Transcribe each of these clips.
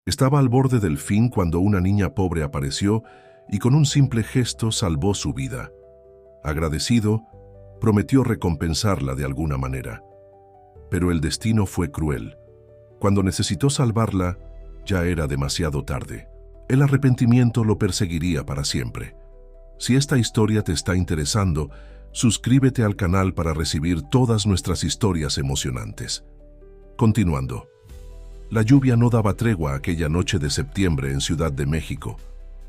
Estaba al borde del fin cuando una niña pobre apareció y con un simple gesto salvó su vida. Agradecido, prometió recompensarla de alguna manera. Pero el destino fue cruel. Cuando necesitó salvarla, ya era demasiado tarde. El arrepentimiento lo perseguiría para siempre. Si esta historia te está interesando, suscríbete al canal para recibir todas nuestras historias emocionantes. Continuando. La lluvia no daba tregua aquella noche de septiembre en Ciudad de México.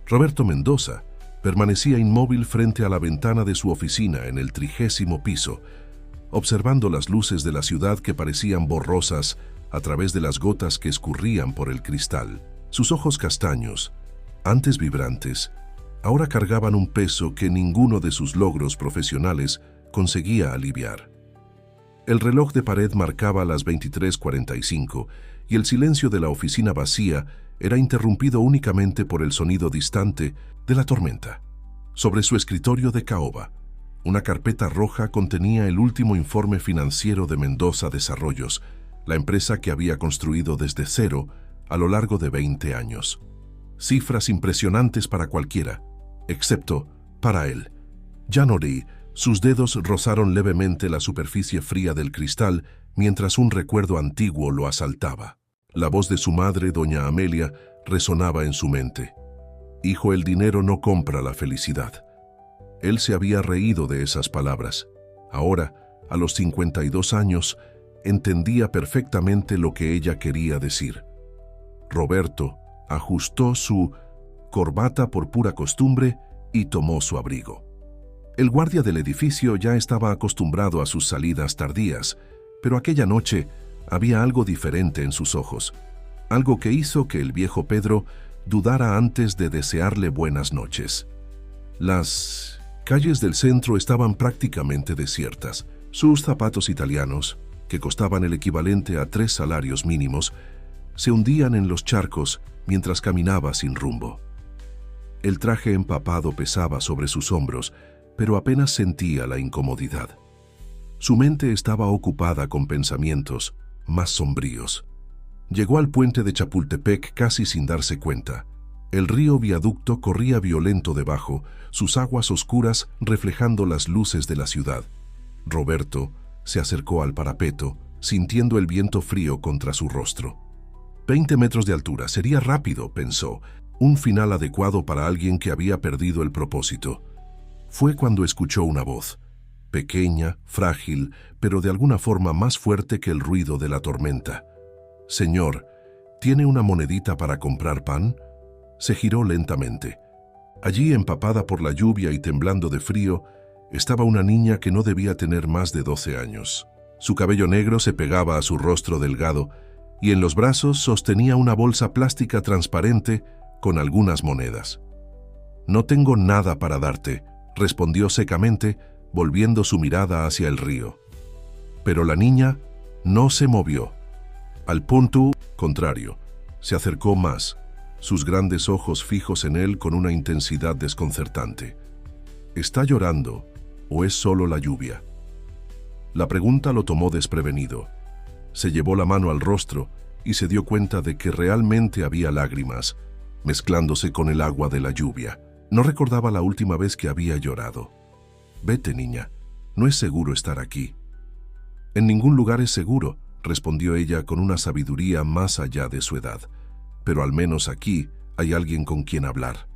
Roberto Mendoza permanecía inmóvil frente a la ventana de su oficina en el 30º piso, observando las luces de la ciudad que parecían borrosas a través de las gotas que escurrían por el cristal. Sus ojos castaños, antes vibrantes, ahora cargaban un peso que ninguno de sus logros profesionales conseguía aliviar. El reloj de pared marcaba las 23:45 y el silencio de la oficina vacía era interrumpido únicamente por el sonido distante de la tormenta. Sobre su escritorio de caoba, una carpeta roja contenía el último informe financiero de Mendoza Desarrollos, la empresa que había construido desde cero a lo largo de 20 años. Cifras impresionantes para cualquiera, excepto para él. Jan Orí, sus dedos rozaron levemente la superficie fría del cristal mientras un recuerdo antiguo lo asaltaba. La voz de su madre, doña Amelia, resonaba en su mente. Hijo, el dinero no compra la felicidad. Él se había reído de esas palabras. Ahora, a los 52 años, entendía perfectamente lo que ella quería decir. Roberto ajustó su corbata por pura costumbre y tomó su abrigo. El guardia del edificio ya estaba acostumbrado a sus salidas tardías, pero aquella noche había algo diferente en sus ojos, algo que hizo que el viejo Pedro dudara antes de desearle buenas noches. Las calles del centro estaban prácticamente desiertas. Sus zapatos italianos, que costaban el equivalente a 3 salarios mínimos, se hundían en los charcos mientras caminaba sin rumbo. El traje empapado pesaba sobre sus hombros, pero apenas sentía la incomodidad. Su mente estaba ocupada con pensamientos más sombríos. Llegó al puente de Chapultepec casi sin darse cuenta. El río Viaducto corría violento debajo, sus aguas oscuras reflejando las luces de la ciudad. Roberto se acercó al parapeto, sintiendo el viento frío contra su rostro. 20 metros de altura, sería rápido, pensó, un final adecuado para alguien que había perdido el propósito. Fue cuando escuchó una voz, pequeña, frágil, pero de alguna forma más fuerte que el ruido de la tormenta. «Señor, ¿tiene una monedita para comprar pan?» Se giró lentamente. Allí, empapada por la lluvia y temblando de frío, estaba una niña que no debía tener más de 12 años. Su cabello negro se pegaba a su rostro delgado y en los brazos sostenía una bolsa plástica transparente con algunas monedas. «No tengo nada para darte», respondió secamente, volviendo su mirada hacia el río. Pero la niña no se movió. Al punto contrario, se acercó más, sus grandes ojos fijos en él con una intensidad desconcertante. ¿Está llorando o es solo la lluvia? La pregunta lo tomó desprevenido. Se llevó la mano al rostro y se dio cuenta de que realmente había lágrimas, mezclándose con el agua de la lluvia. No recordaba la última vez que había llorado. «Vete, niña, no es seguro estar aquí». «En ningún lugar es seguro», respondió ella con una sabiduría más allá de su edad. «Pero al menos aquí hay alguien con quien hablar».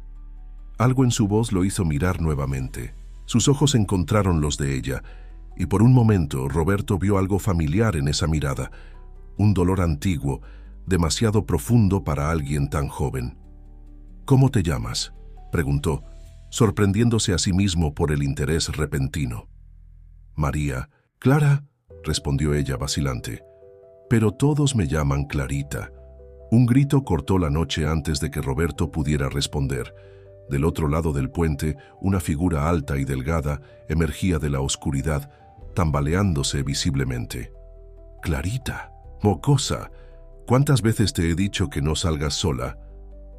Algo en su voz lo hizo mirar nuevamente. Sus ojos encontraron los de ella, y por un momento Roberto vio algo familiar en esa mirada, un dolor antiguo, demasiado profundo para alguien tan joven. «¿Cómo te llamas?», preguntó, sorprendiéndose a sí mismo por el interés repentino. «María». «Clara», respondió ella vacilante. «Pero todos me llaman Clarita». Un grito cortó la noche antes de que Roberto pudiera responder. Del otro lado del puente, una figura alta y delgada emergía de la oscuridad, tambaleándose visiblemente. «Clarita, mocosa, ¿cuántas veces te he dicho que no salgas sola?»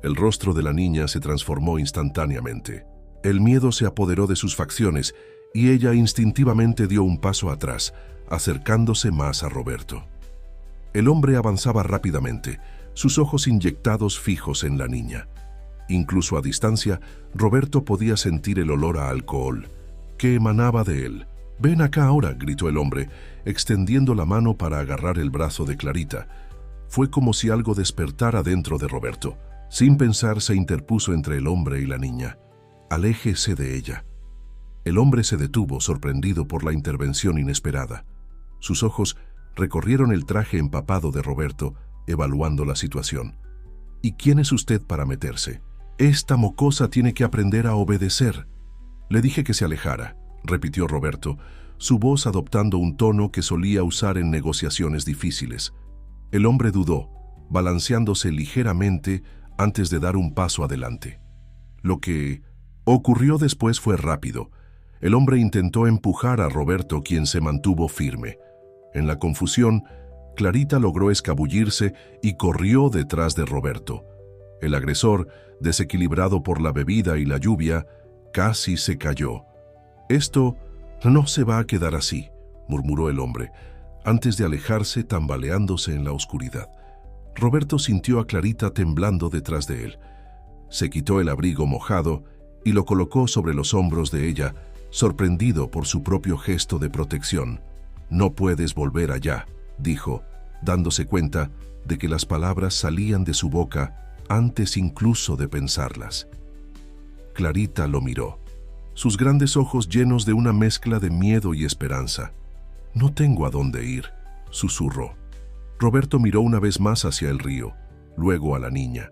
El rostro de la niña se transformó instantáneamente. El miedo se apoderó de sus facciones y ella instintivamente dio un paso atrás, acercándose más a Roberto. El hombre avanzaba rápidamente, sus ojos inyectados fijos en la niña. Incluso a distancia, Roberto podía sentir el olor a alcohol que emanaba de él. «Ven acá ahora», gritó el hombre, extendiendo la mano para agarrar el brazo de Clarita. Fue como si algo despertara dentro de Roberto. Sin pensar, se interpuso entre el hombre y la niña. «Aléjese de ella». El hombre se detuvo, sorprendido por la intervención inesperada. Sus ojos recorrieron el traje empapado de Roberto, evaluando la situación. «¿Y quién es usted para meterse? Esta mocosa tiene que aprender a obedecer». «Le dije que se alejara», repitió Roberto, su voz adoptando un tono que solía usar en negociaciones difíciles. El hombre dudó, balanceándose ligeramente antes de dar un paso adelante. Lo que ocurrió después fue rápido. El hombre intentó empujar a Roberto, quien se mantuvo firme. En la confusión, Clarita logró escabullirse y corrió detrás de Roberto. El agresor, desequilibrado por la bebida y la lluvia, casi se cayó. «Esto no se va a quedar así», murmuró el hombre, antes de alejarse tambaleándose en la oscuridad. Roberto sintió a Clarita temblando detrás de él. Se quitó el abrigo mojado y lo colocó sobre los hombros de ella, sorprendido por su propio gesto de protección. «No puedes volver allá», dijo, dándose cuenta de que las palabras salían de su boca antes incluso de pensarlas. Clarita lo miró, sus grandes ojos llenos de una mezcla de miedo y esperanza. «No tengo a dónde ir», susurró. Roberto miró una vez más hacia el río, luego a la niña.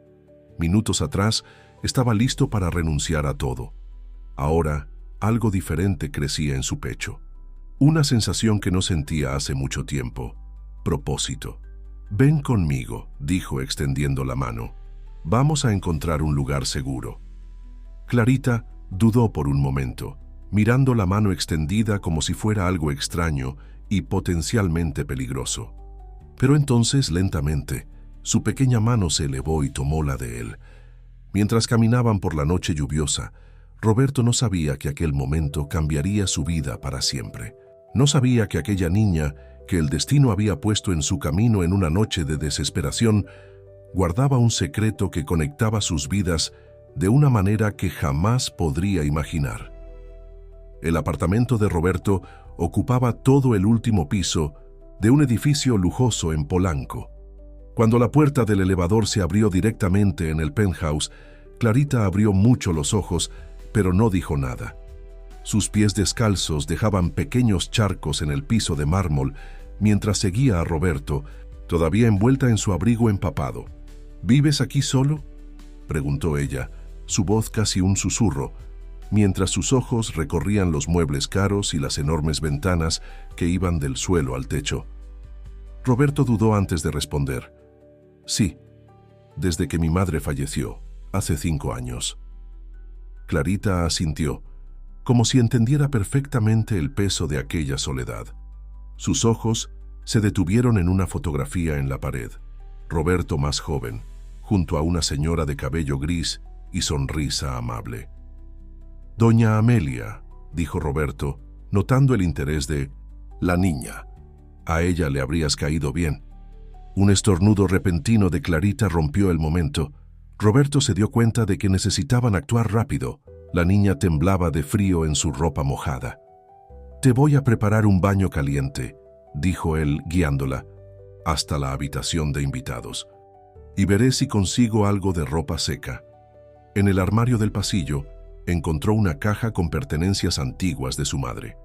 Minutos atrás estaba listo para renunciar a todo. Ahora, algo diferente crecía en su pecho. Una sensación que no sentía hace mucho tiempo. Propósito. «Ven conmigo», dijo extendiendo la mano. «Vamos a encontrar un lugar seguro». Clarita dudó por un momento, mirando la mano extendida como si fuera algo extraño y potencialmente peligroso. Pero entonces, lentamente, su pequeña mano se elevó y tomó la de él. Mientras caminaban por la noche lluviosa, Roberto no sabía que aquel momento cambiaría su vida para siempre. No sabía que aquella niña, que el destino había puesto en su camino en una noche de desesperación, guardaba un secreto que conectaba sus vidas de una manera que jamás podría imaginar. El apartamento de Roberto ocupaba todo el último piso de un edificio lujoso en Polanco. Cuando la puerta del elevador se abrió directamente en el penthouse, Clarita abrió mucho los ojos, pero no dijo nada. Sus pies descalzos dejaban pequeños charcos en el piso de mármol mientras seguía a Roberto, todavía envuelta en su abrigo empapado. «¿Vives aquí solo?», preguntó ella, su voz casi un susurro, mientras sus ojos recorrían los muebles caros y las enormes ventanas que iban del suelo al techo. Roberto dudó antes de responder. «Sí, desde que mi madre falleció, hace 5 años». Clarita asintió, como si entendiera perfectamente el peso de aquella soledad. Sus ojos se detuvieron en una fotografía en la pared. Roberto más joven, junto a una señora de cabello gris y sonrisa amable. «Doña Amelia», dijo Roberto, notando el interés de la niña. «A ella le habrías caído bien». Un estornudo repentino de Clarita rompió el momento. Roberto se dio cuenta de que necesitaban actuar rápido. La niña temblaba de frío en su ropa mojada. «Te voy a preparar un baño caliente», dijo él, guiándola hasta la habitación de invitados. «Y veré si consigo algo de ropa seca». En el armario del pasillo, encontró una caja con pertenencias antiguas de su madre.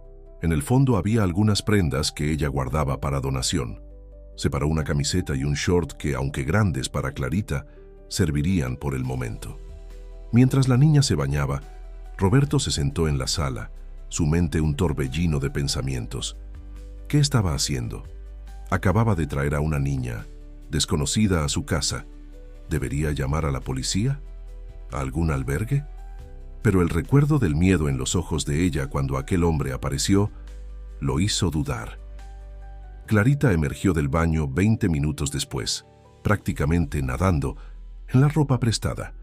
En el fondo había algunas prendas que ella guardaba para donación. Separó una camiseta y un short que, aunque grandes para Clarita, servirían por el momento. Mientras la niña se bañaba, Roberto se sentó en la sala, su mente un torbellino de pensamientos. ¿Qué estaba haciendo? Acababa de traer a una niña, desconocida, a su casa. ¿Debería llamar a la policía? ¿A algún albergue? Pero el recuerdo del miedo en los ojos de ella cuando aquel hombre apareció lo hizo dudar. Clarita emergió del baño 20 minutos después, prácticamente nadando, en la ropa prestada.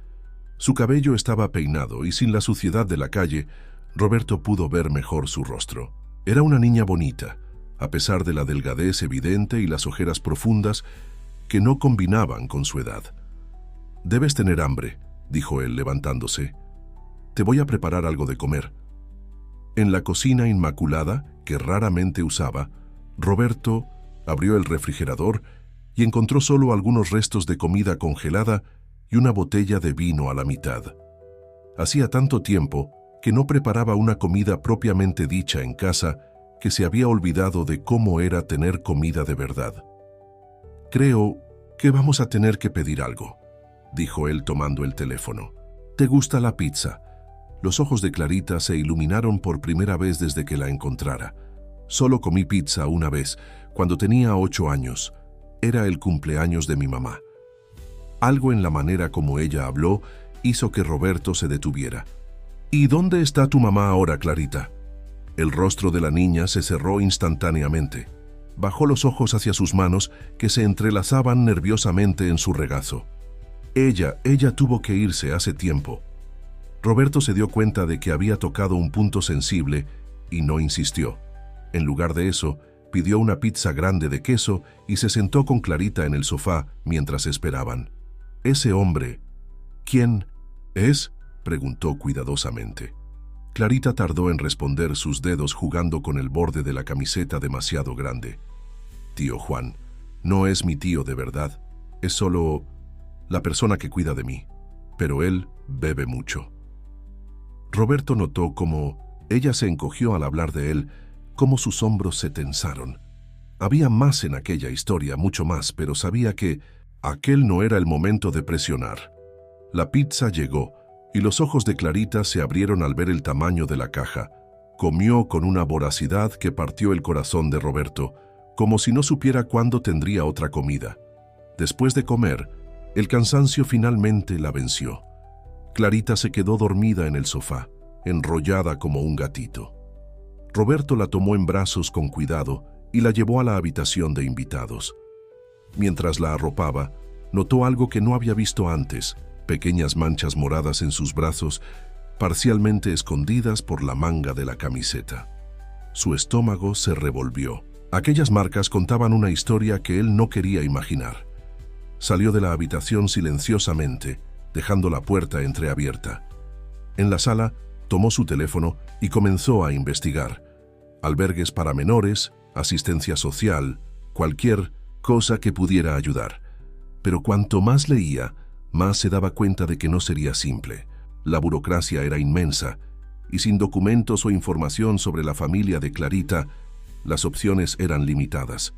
Su cabello estaba peinado y sin la suciedad de la calle, Roberto pudo ver mejor su rostro. Era una niña bonita, a pesar de la delgadez evidente y las ojeras profundas que no combinaban con su edad. «Debes tener hambre», dijo él levantándose. «Te voy a preparar algo de comer». En la cocina inmaculada, que raramente usaba, Roberto abrió el refrigerador y encontró solo algunos restos de comida congelada y una botella de vino a la mitad. Hacía tanto tiempo que no preparaba una comida propiamente dicha en casa que se había olvidado de cómo era tener comida de verdad. «Creo que vamos a tener que pedir algo», dijo él tomando el teléfono. «¿Te gusta la pizza?» Los ojos de Clarita se iluminaron por primera vez desde que la encontrara. «Solo comí pizza una vez, cuando tenía 8 años. Era el cumpleaños de mi mamá». Algo en la manera como ella habló hizo que Roberto se detuviera. «¿Y dónde está tu mamá ahora, Clarita?» El rostro de la niña se cerró instantáneamente. Bajó los ojos hacia sus manos, que se entrelazaban nerviosamente en su regazo. Ella tuvo que irse hace tiempo. Roberto se dio cuenta de que había tocado un punto sensible y no insistió. En lugar de eso, pidió una pizza grande de queso y se sentó con Clarita en el sofá mientras esperaban. «Ese hombre, ¿quién es?», preguntó cuidadosamente. Clarita tardó en responder, sus dedos jugando con el borde de la camiseta demasiado grande. «Tío Juan, no es mi tío de verdad, es solo la persona que cuida de mí, pero él bebe mucho». Roberto notó cómo ella se encogió al hablar de él, cómo sus hombros se tensaron. Había más en aquella historia, mucho más, pero sabía que aquel no era el momento de presionar. La pizza llegó, y los ojos de Clarita se abrieron al ver el tamaño de la caja. Comió con una voracidad que partió el corazón de Roberto, como si no supiera cuándo tendría otra comida. Después de comer, el cansancio finalmente la venció. Clarita se quedó dormida en el sofá, enrollada como un gatito. Roberto la tomó en brazos con cuidado y la llevó a la habitación de invitados. Mientras la arropaba, notó algo que no había visto antes: pequeñas manchas moradas en sus brazos, parcialmente escondidas por la manga de la camiseta. Su estómago se revolvió. Aquellas marcas contaban una historia que él no quería imaginar. Salió de la habitación silenciosamente, dejando la puerta entreabierta. En la sala, tomó su teléfono y comenzó a investigar. Albergues para menores, asistencia social, cualquier cosa que pudiera ayudar. Pero cuanto más leía, más se daba cuenta de que no sería simple. La burocracia era inmensa, y sin documentos o información sobre la familia de Clarita, las opciones eran limitadas.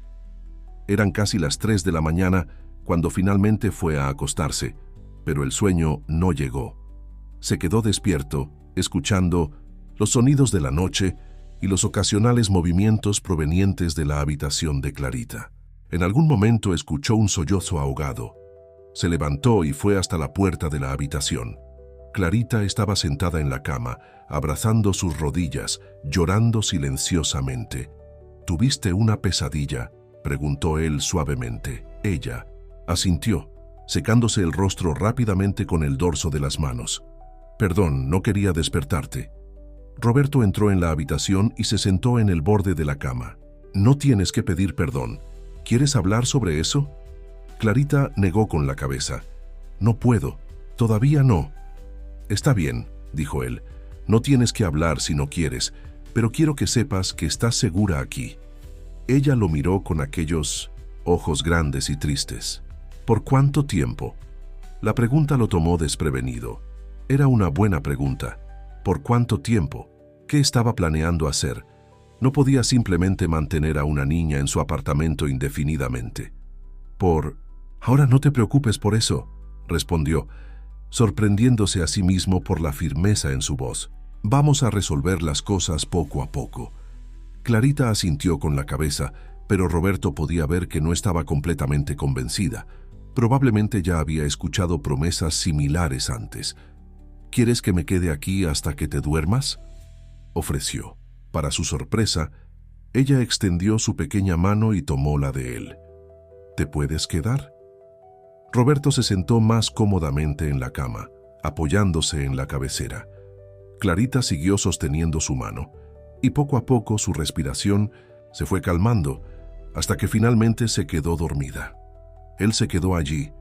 Eran casi las 3 de la mañana cuando finalmente fue a acostarse, pero el sueño no llegó. Se quedó despierto, escuchando los sonidos de la noche y los ocasionales movimientos provenientes de la habitación de Clarita. En algún momento escuchó un sollozo ahogado. Se levantó y fue hasta la puerta de la habitación. Clarita estaba sentada en la cama, abrazando sus rodillas, llorando silenciosamente. «¿Tuviste una pesadilla?», preguntó él suavemente. Ella asintió, secándose el rostro rápidamente con el dorso de las manos. «Perdón, no quería despertarte». Roberto entró en la habitación y se sentó en el borde de la cama. «No tienes que pedir perdón. ¿Quieres hablar sobre eso?». Clarita negó con la cabeza. «No puedo. Todavía no». «Está bien», dijo él. «No tienes que hablar si no quieres, pero quiero que sepas que estás segura aquí». Ella lo miró con aquellos ojos grandes y tristes. «¿Por cuánto tiempo?». La pregunta lo tomó desprevenido. Era una buena pregunta. ¿Por cuánto tiempo? ¿Qué estaba planeando hacer? No podía simplemente mantener a una niña en su apartamento indefinidamente. «Ahora no te preocupes por eso», respondió, sorprendiéndose a sí mismo por la firmeza en su voz. «Vamos a resolver las cosas poco a poco». Clarita asintió con la cabeza, pero Roberto podía ver que no estaba completamente convencida. Probablemente ya había escuchado promesas similares antes. «¿Quieres que me quede aquí hasta que te duermas?», ofreció. Para su sorpresa, ella extendió su pequeña mano y tomó la de él. «¿Te puedes quedar?». Roberto se sentó más cómodamente en la cama, apoyándose en la cabecera. Clarita siguió sosteniendo su mano, y poco a poco su respiración se fue calmando hasta que finalmente se quedó dormida. Él se quedó allí,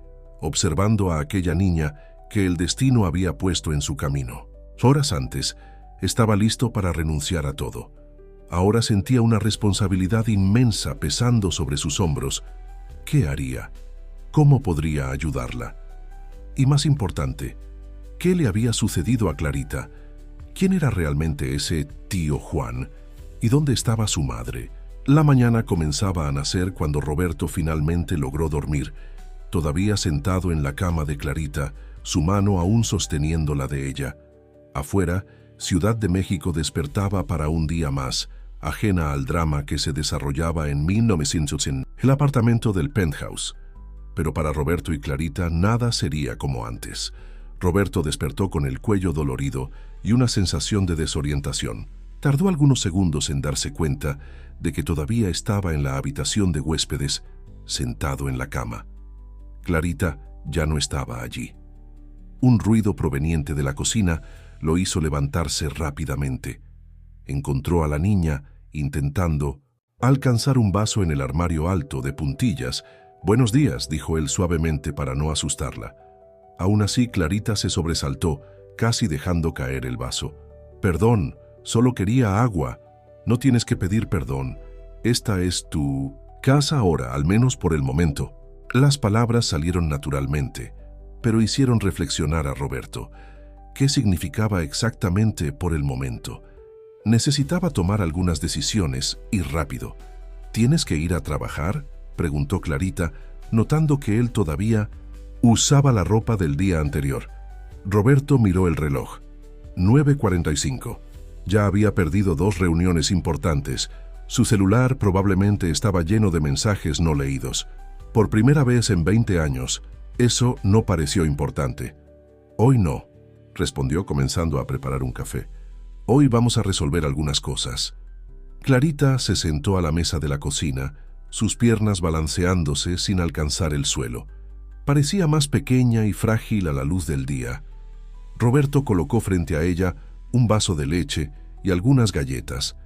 observando a aquella niña que el destino había puesto en su camino. Horas antes, estaba listo para renunciar a todo. Ahora sentía una responsabilidad inmensa pesando sobre sus hombros. ¿Qué haría? ¿Cómo podría ayudarla? Y más importante, ¿qué le había sucedido a Clarita? ¿Quién era realmente ese tío Juan? ¿Y dónde estaba su madre? La mañana comenzaba a nacer cuando Roberto finalmente logró dormir, todavía sentado en la cama de Clarita, su mano aún sosteniendo la de ella. Afuera, Ciudad de México despertaba para un día más, ajena al drama que se desarrollaba en 1900 en el apartamento del penthouse. Pero para Roberto y Clarita nada sería como antes. Roberto despertó con el cuello dolorido y una sensación de desorientación. Tardó algunos segundos en darse cuenta de que todavía estaba en la habitación de huéspedes, sentado en la cama. Clarita ya no estaba allí. Un ruido proveniente de la cocina lo hizo levantarse rápidamente. Encontró a la niña intentando alcanzar un vaso en el armario alto de puntillas. «Buenos días», dijo él suavemente para no asustarla. Aún así, Clarita se sobresaltó, casi dejando caer el vaso. «Perdón, solo quería agua». «No tienes que pedir perdón. Esta es tu casa ahora, al menos por el momento». Las palabras salieron naturalmente, pero hicieron reflexionar a Roberto. ¿Qué significaba exactamente por el momento? Necesitaba tomar algunas decisiones y rápido. ¿Tienes que ir a trabajar?, preguntó Clarita, notando que él todavía usaba la ropa del día anterior. Roberto miró el reloj. 9:45. Ya había perdido 2 reuniones importantes. Su celular probablemente estaba lleno de mensajes no leídos. Por primera vez en 20 años, eso no pareció importante. «Hoy no», respondió comenzando a preparar un café. «Hoy vamos a resolver algunas cosas». Clarita se sentó a la mesa de la cocina, sus piernas balanceándose sin alcanzar el suelo. Parecía más pequeña y frágil a la luz del día. Roberto colocó frente a ella un vaso de leche y algunas galletas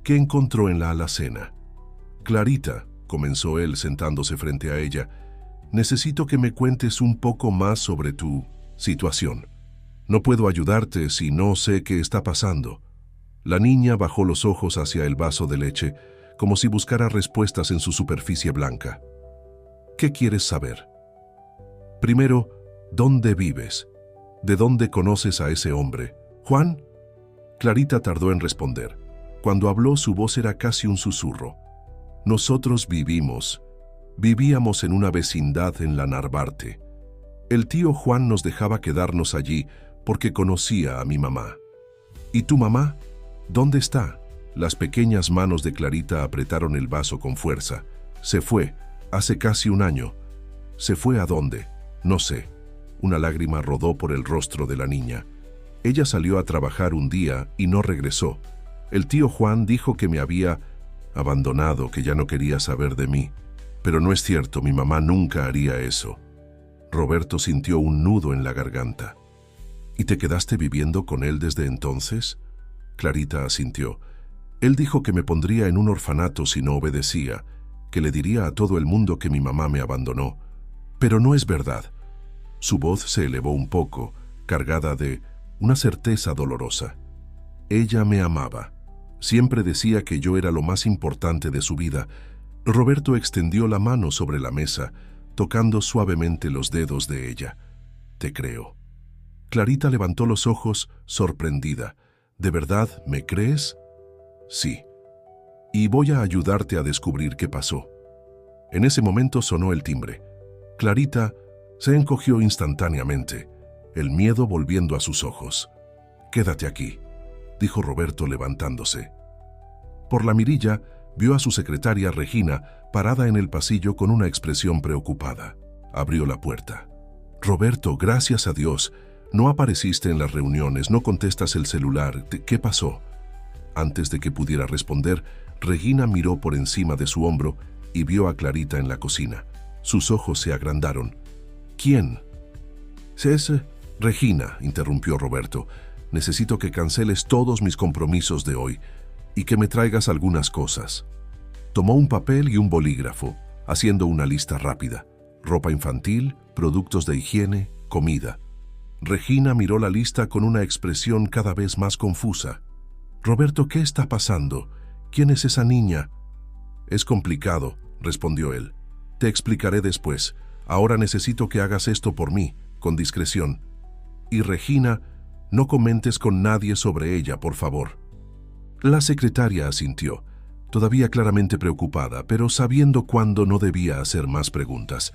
que encontró en la alacena. «Clarita», comenzó él sentándose frente a ella, «necesito que me cuentes un poco más sobre tu situación. No puedo ayudarte si no sé qué está pasando». La niña bajó los ojos hacia el vaso de leche, como si buscara respuestas en su superficie blanca. «¿Qué quieres saber?» «Primero, ¿dónde vives? ¿De dónde conoces a ese hombre? ¿Juan?» Clarita tardó en responder. Cuando habló, su voz era casi un susurro. «Nosotros vivíamos en una vecindad en la Narvarte. El tío Juan nos dejaba quedarnos allí porque conocía a mi mamá». «¿Y tu mamá? ¿Dónde está?» Las pequeñas manos de Clarita apretaron el vaso con fuerza. «Se fue, hace casi un año». «¿Se fue a dónde?» «No sé». Una lágrima rodó por el rostro de la niña. «Ella salió a trabajar un día y no regresó. El tío Juan dijo que me había abandonado, que ya no quería saber de mí. Pero no es cierto, mi mamá nunca haría eso». Roberto sintió un nudo en la garganta. «¿Y te quedaste viviendo con él desde entonces?» Clarita asintió. «Él dijo que me pondría en un orfanato si no obedecía, que le diría a todo el mundo que mi mamá me abandonó. Pero no es verdad». Su voz se elevó un poco, cargada de una certeza dolorosa. «Ella me amaba. Siempre decía que yo era lo más importante de su vida». Roberto extendió la mano sobre la mesa, tocando suavemente los dedos de ella. «Te creo». Clarita levantó los ojos, sorprendida. «¿De verdad me crees?» «Sí. Y voy a ayudarte a descubrir qué pasó». En ese momento sonó el timbre. Clarita se encogió instantáneamente, el miedo volviendo a sus ojos. «Quédate aquí», dijo Roberto levantándose. Por la mirilla vio a su secretaria Regina parada en el pasillo con una expresión preocupada. Abrió la puerta. «Roberto, gracias a Dios. No apareciste en las reuniones, no contestas el celular. ¿Qué pasó?» Antes de que pudiera responder, Regina miró por encima de su hombro y vio a Clarita en la cocina. Sus ojos se agrandaron. «¿Quién?» «Es Regina», interrumpió Roberto. «Necesito que canceles todos mis compromisos de hoy y que me traigas algunas cosas». Tomó un papel y un bolígrafo, haciendo una lista rápida. ropa infantil, productos de higiene, comida. Regina miró la lista con una expresión cada vez más confusa. «Roberto, ¿qué está pasando? ¿Quién es esa niña?» «Es complicado», respondió él. «Te explicaré después. Ahora necesito que hagas esto por mí, con discreción. Y Regina, no comentes con nadie sobre ella, por favor». La secretaria asintió, todavía claramente preocupada, pero sabiendo cuándo no debía hacer más preguntas.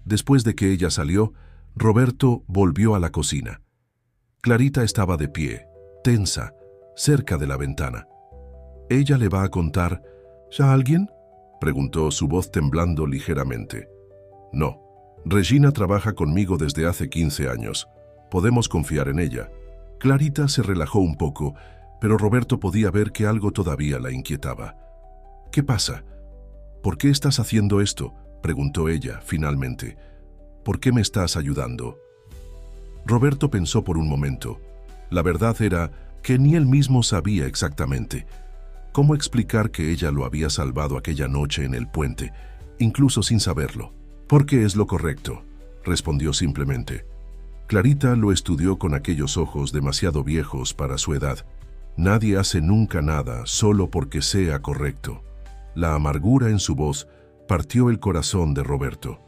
Después de que ella salió, Roberto volvió a la cocina. Clarita estaba de pie, tensa, cerca de la ventana. «¿Ella le va a contar a alguien?», preguntó, su voz temblando ligeramente. «No. Regina trabaja conmigo desde hace 15 años. Podemos confiar en ella». Clarita se relajó un poco, pero Roberto podía ver que algo todavía la inquietaba. «¿Qué pasa? ¿Por qué estás haciendo esto?», preguntó ella, finalmente. «¿Por qué me estás ayudando?». Roberto pensó por un momento. La verdad era que ni él mismo sabía exactamente cómo explicar que ella lo había salvado aquella noche en el puente, incluso sin saberlo. «Porque es lo correcto», respondió simplemente. Clarita lo estudió con aquellos ojos demasiado viejos para su edad. Nadie hace nunca nada solo porque sea correcto. La amargura en su voz partió el corazón de Roberto.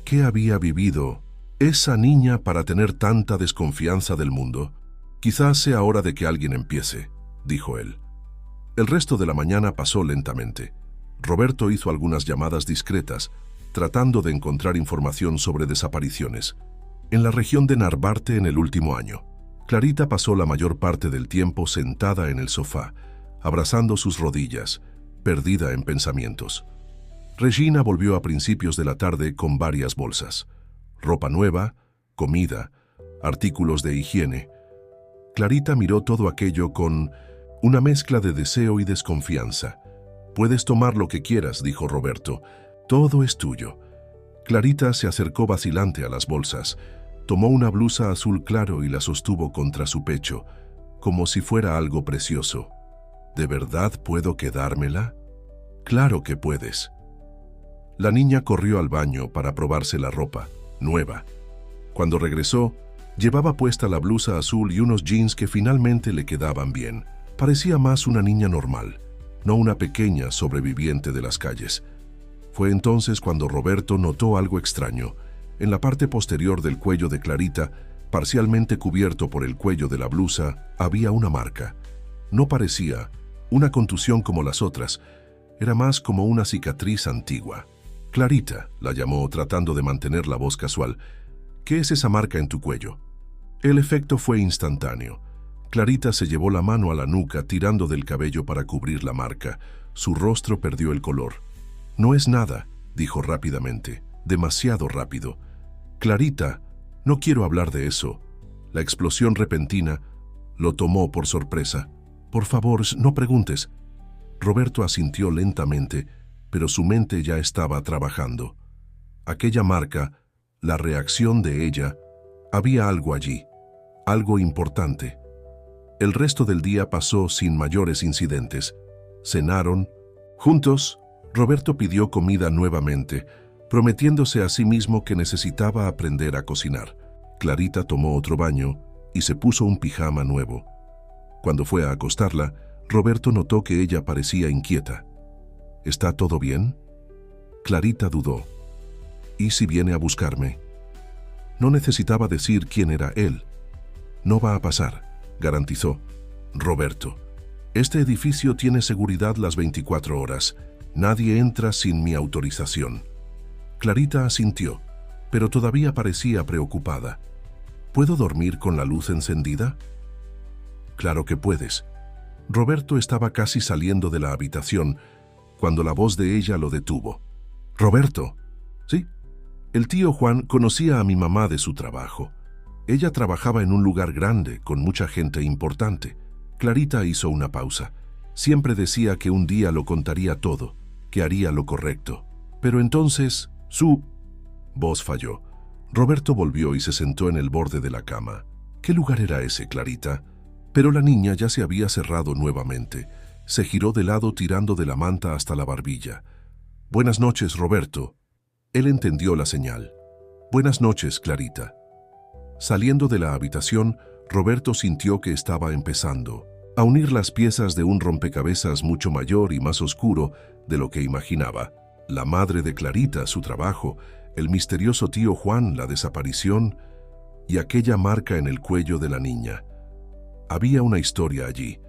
¿Qué había vivido esa niña para tener tanta desconfianza del mundo? «Quizás sea hora de que alguien empiece», dijo él. El resto de la mañana pasó lentamente. Roberto hizo algunas llamadas discretas, tratando de encontrar información sobre desapariciones. En la región de Narvarte en el último año, Clarita pasó la mayor parte del tiempo sentada en el sofá, abrazando sus rodillas, perdida en pensamientos. Regina volvió a principios de la tarde con varias bolsas. Ropa nueva, comida, artículos de higiene. Clarita miró todo aquello con una mezcla de deseo y desconfianza. «Puedes tomar lo que quieras», dijo Roberto. «Todo es tuyo». Clarita se acercó vacilante a las bolsas. Tomó una blusa azul claro y la sostuvo contra su pecho, como si fuera algo precioso. «¿De verdad puedo quedármela?». «Claro que puedes». La niña corrió al baño para probarse la ropa, nueva. Cuando regresó, llevaba puesta la blusa azul y unos jeans que finalmente le quedaban bien. Parecía más una niña normal, no una pequeña sobreviviente de las calles. Fue entonces cuando Roberto notó algo extraño. En la parte posterior del cuello de Clarita, parcialmente cubierto por el cuello de la blusa, había una marca. No parecía una contusión como las otras, era más como una cicatriz antigua. «Clarita», la llamó tratando de mantener la voz casual. «¿Qué es esa marca en tu cuello?». El efecto fue instantáneo. Clarita se llevó la mano a la nuca tirando del cabello para cubrir la marca. Su rostro perdió el color. «No es nada», dijo rápidamente, demasiado rápido. «Clarita, no quiero hablar de eso». La explosión repentina lo tomó por sorpresa. «Por favor, no preguntes». Roberto asintió lentamente, pero su mente ya estaba trabajando. Aquella marca, la reacción de ella, había algo allí, algo importante. El resto del día pasó sin mayores incidentes. Cenaron juntos. Roberto pidió comida nuevamente, prometiéndose a sí mismo que necesitaba aprender a cocinar. Clarita tomó otro baño y se puso un pijama nuevo. Cuando fue a acostarla, Roberto notó que ella parecía inquieta. «¿Está todo bien?». Clarita dudó. «¿Y si viene a buscarme?». No necesitaba decir quién era él. «No va a pasar», garantizó. «Roberto, este edificio tiene seguridad las 24 horas. Nadie entra sin mi autorización». Clarita asintió, pero todavía parecía preocupada. «¿Puedo dormir con la luz encendida?». «Claro que puedes». Roberto estaba casi saliendo de la habitación cuando la voz de ella lo detuvo. «Roberto». «Sí». El tío Juan conocía a mi mamá de su trabajo. Ella trabajaba en un lugar grande, con mucha gente importante. Clarita hizo una pausa. Siempre decía que un día lo contaría todo, que haría lo correcto. Pero entonces, su voz falló. Roberto volvió y se sentó en el borde de la cama. ¿Qué lugar era ese, Clarita? Pero la niña ya se había cerrado nuevamente. Se giró de lado tirando de la manta hasta la barbilla. «Buenas noches, Roberto». Él entendió la señal. «Buenas noches, Clarita». Saliendo de la habitación, Roberto sintió que estaba empezando a unir las piezas de un rompecabezas mucho mayor y más oscuro de lo que imaginaba. La madre de Clarita, su trabajo, el misterioso tío Juan, la desaparición y aquella marca en el cuello de la niña. Había una historia allí,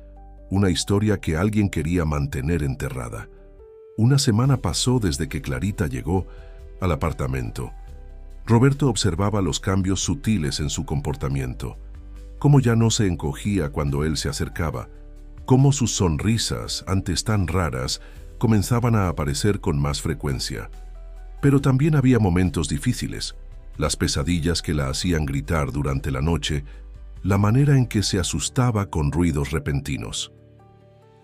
una historia que alguien quería mantener enterrada. Una semana pasó desde que Clarita llegó al apartamento. Roberto observaba los cambios sutiles en su comportamiento, cómo ya no se encogía cuando él se acercaba, cómo sus sonrisas, antes tan raras, comenzaban a aparecer con más frecuencia. Pero también había momentos difíciles, las pesadillas que la hacían gritar durante la noche, la manera en que se asustaba con ruidos repentinos.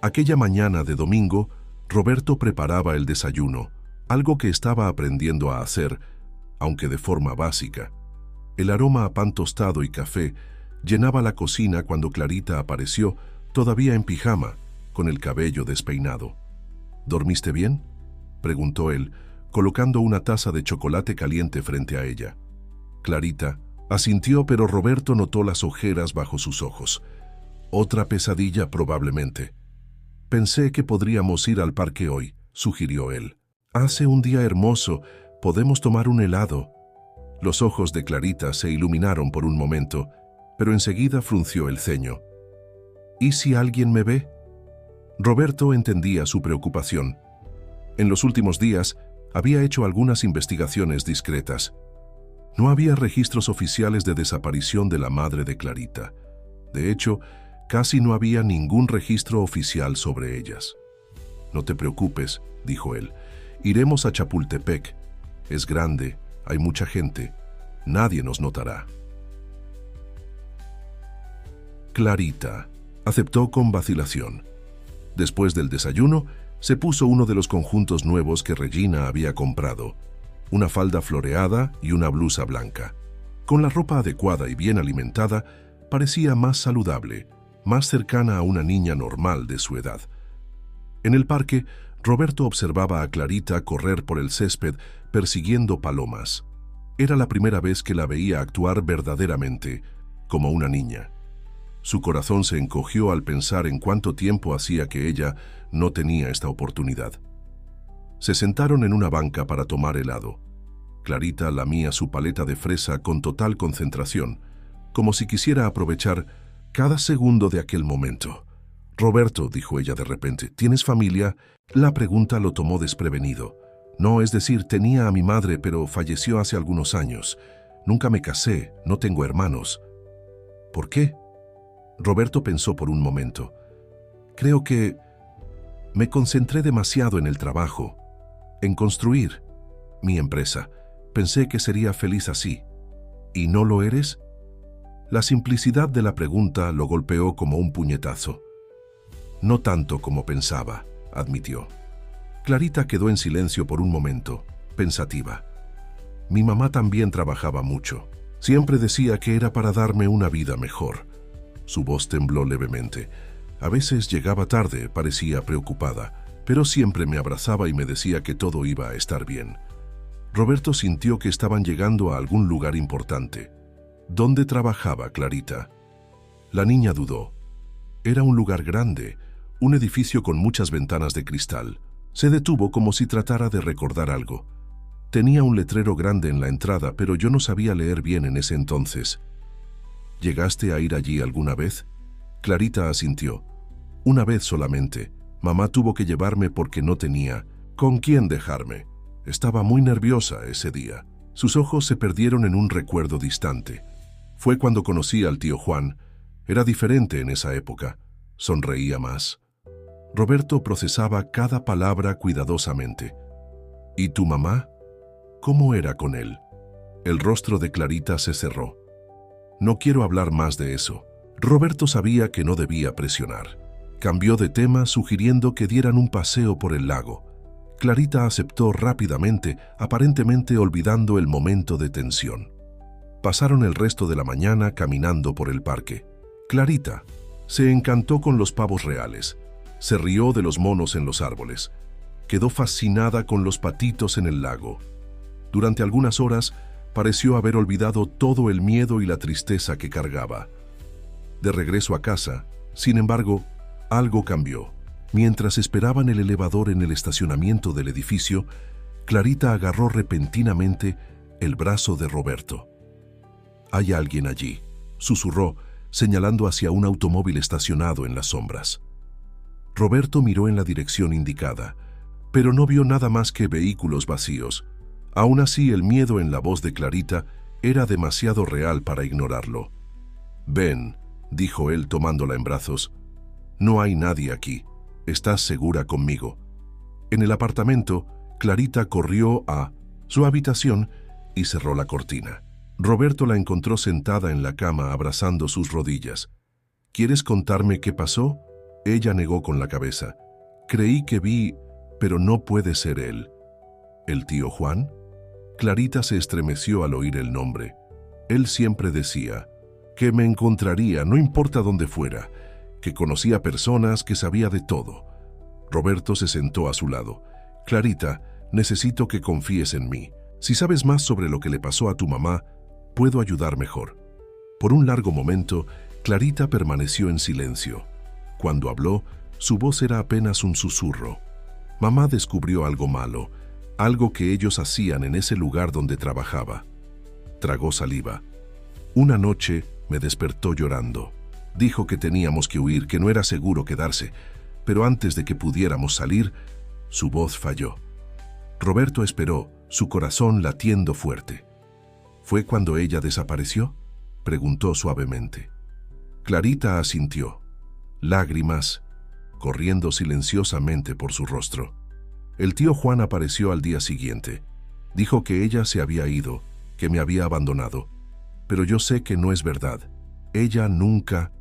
Aquella mañana de domingo, Roberto preparaba el desayuno, algo que estaba aprendiendo a hacer, aunque de forma básica. El aroma a pan tostado y café llenaba la cocina cuando Clarita apareció, todavía en pijama, con el cabello despeinado. «¿Dormiste bien?», preguntó él, colocando una taza de chocolate caliente frente a ella. Clarita asintió, pero Roberto notó las ojeras bajo sus ojos. «Otra pesadilla probablemente». «Pensé que podríamos ir al parque hoy», sugirió él. «Hace un día hermoso, podemos tomar un helado». Los ojos de Clarita se iluminaron por un momento, pero enseguida frunció el ceño. «¿Y si alguien me ve?». Roberto entendía su preocupación. En los últimos días había hecho algunas investigaciones discretas. No había registros oficiales de desaparición de la madre de Clarita. De hecho, casi no había ningún registro oficial sobre ellas. «No te preocupes», dijo él. «Iremos a Chapultepec. Es grande, hay mucha gente. Nadie nos notará». Clarita aceptó con vacilación. Después del desayuno, se puso uno de los conjuntos nuevos que Regina había comprado, una falda floreada y una blusa blanca. Con la ropa adecuada y bien alimentada, parecía más saludable, más cercana a una niña normal de su edad. En el parque, Roberto observaba a Clarita correr por el césped persiguiendo palomas. Era la primera vez que la veía actuar verdaderamente, como una niña. Su corazón se encogió al pensar en cuánto tiempo hacía que ella no tenía esta oportunidad. Se sentaron en una banca para tomar helado. Clarita lamía su paleta de fresa con total concentración, como si quisiera aprovechar cada segundo de aquel momento. «Roberto», dijo ella de repente, «¿tienes familia?». La pregunta lo tomó desprevenido. «No, es decir, tenía a mi madre, pero falleció hace algunos años. Nunca me casé, no tengo hermanos». «¿Por qué?». Roberto pensó por un momento. «Creo que me concentré demasiado en el trabajo, en construir mi empresa. Pensé que sería feliz así. ¿Y no lo eres?». La simplicidad de la pregunta lo golpeó como un puñetazo. «No tanto como pensaba», admitió. Clarita quedó en silencio por un momento, pensativa. «Mi mamá también trabajaba mucho. Siempre decía que era para darme una vida mejor». Su voz tembló levemente. A veces llegaba tarde, parecía preocupada, pero siempre me abrazaba y me decía que todo iba a estar bien. Roberto sintió que estaban llegando a algún lugar importante. ¿Dónde trabajaba Clarita? La niña dudó. Era un lugar grande, un edificio con muchas ventanas de cristal. Se detuvo como si tratara de recordar algo. Tenía un letrero grande en la entrada, pero yo no sabía leer bien en ese entonces. ¿Llegaste a ir allí alguna vez? Clarita asintió. Una vez solamente. Mamá tuvo que llevarme porque no tenía con quién dejarme. Estaba muy nerviosa ese día. Sus ojos se perdieron en un recuerdo distante. Fue cuando conocí al tío Juan. Era diferente en esa época. Sonreía más. Roberto procesaba cada palabra cuidadosamente. ¿Y tu mamá? ¿Cómo era con él? El rostro de Clarita se cerró. No quiero hablar más de eso. Roberto sabía que no debía presionar. Cambió de tema sugiriendo que dieran un paseo por el lago. Clarita aceptó rápidamente, aparentemente olvidando el momento de tensión. Pasaron el resto de la mañana caminando por el parque. Clarita se encantó con los pavos reales. Se rió de los monos en los árboles. Quedó fascinada con los patitos en el lago. Durante algunas horas pareció haber olvidado todo el miedo y la tristeza que cargaba. De regreso a casa, sin embargo, algo cambió. Mientras esperaban el elevador en el estacionamiento del edificio, Clarita agarró repentinamente el brazo de Roberto. «Hay alguien allí», susurró, señalando hacia un automóvil estacionado en las sombras. Roberto miró en la dirección indicada, pero no vio nada más que vehículos vacíos. Aún así, el miedo en la voz de Clarita era demasiado real para ignorarlo. «Ven», dijo él tomándola en brazos. «No hay nadie aquí. Estás segura conmigo». En el apartamento, Clarita corrió a su habitación y cerró la cortina. Roberto la encontró sentada en la cama abrazando sus rodillas. «¿Quieres contarme qué pasó?». Ella negó con la cabeza. «Creí que vi, pero no puede ser él». «¿El tío Juan?». Clarita se estremeció al oír el nombre. Él siempre decía que me encontraría, no importa dónde fuera, que conocía personas, que sabía de todo. Roberto se sentó a su lado. «Clarita, necesito que confíes en mí. Si sabes más sobre lo que le pasó a tu mamá, puedo ayudar mejor». Por un largo momento, Clarita permaneció en silencio. Cuando habló, su voz era apenas un susurro. Mamá descubrió algo malo, algo que ellos hacían en ese lugar donde trabajaba. Tragó saliva. «Una noche me despertó llorando. Dijo que teníamos que huir, que no era seguro quedarse, pero antes de que pudiéramos salir, su voz falló». Roberto esperó, su corazón latiendo fuerte. «¿Fue cuando ella desapareció?», preguntó suavemente. Clarita asintió, lágrimas corriendo silenciosamente por su rostro. «El tío Juan apareció al día siguiente. Dijo que ella se había ido, que me había abandonado. Pero yo sé que no es verdad. Ella nunca...».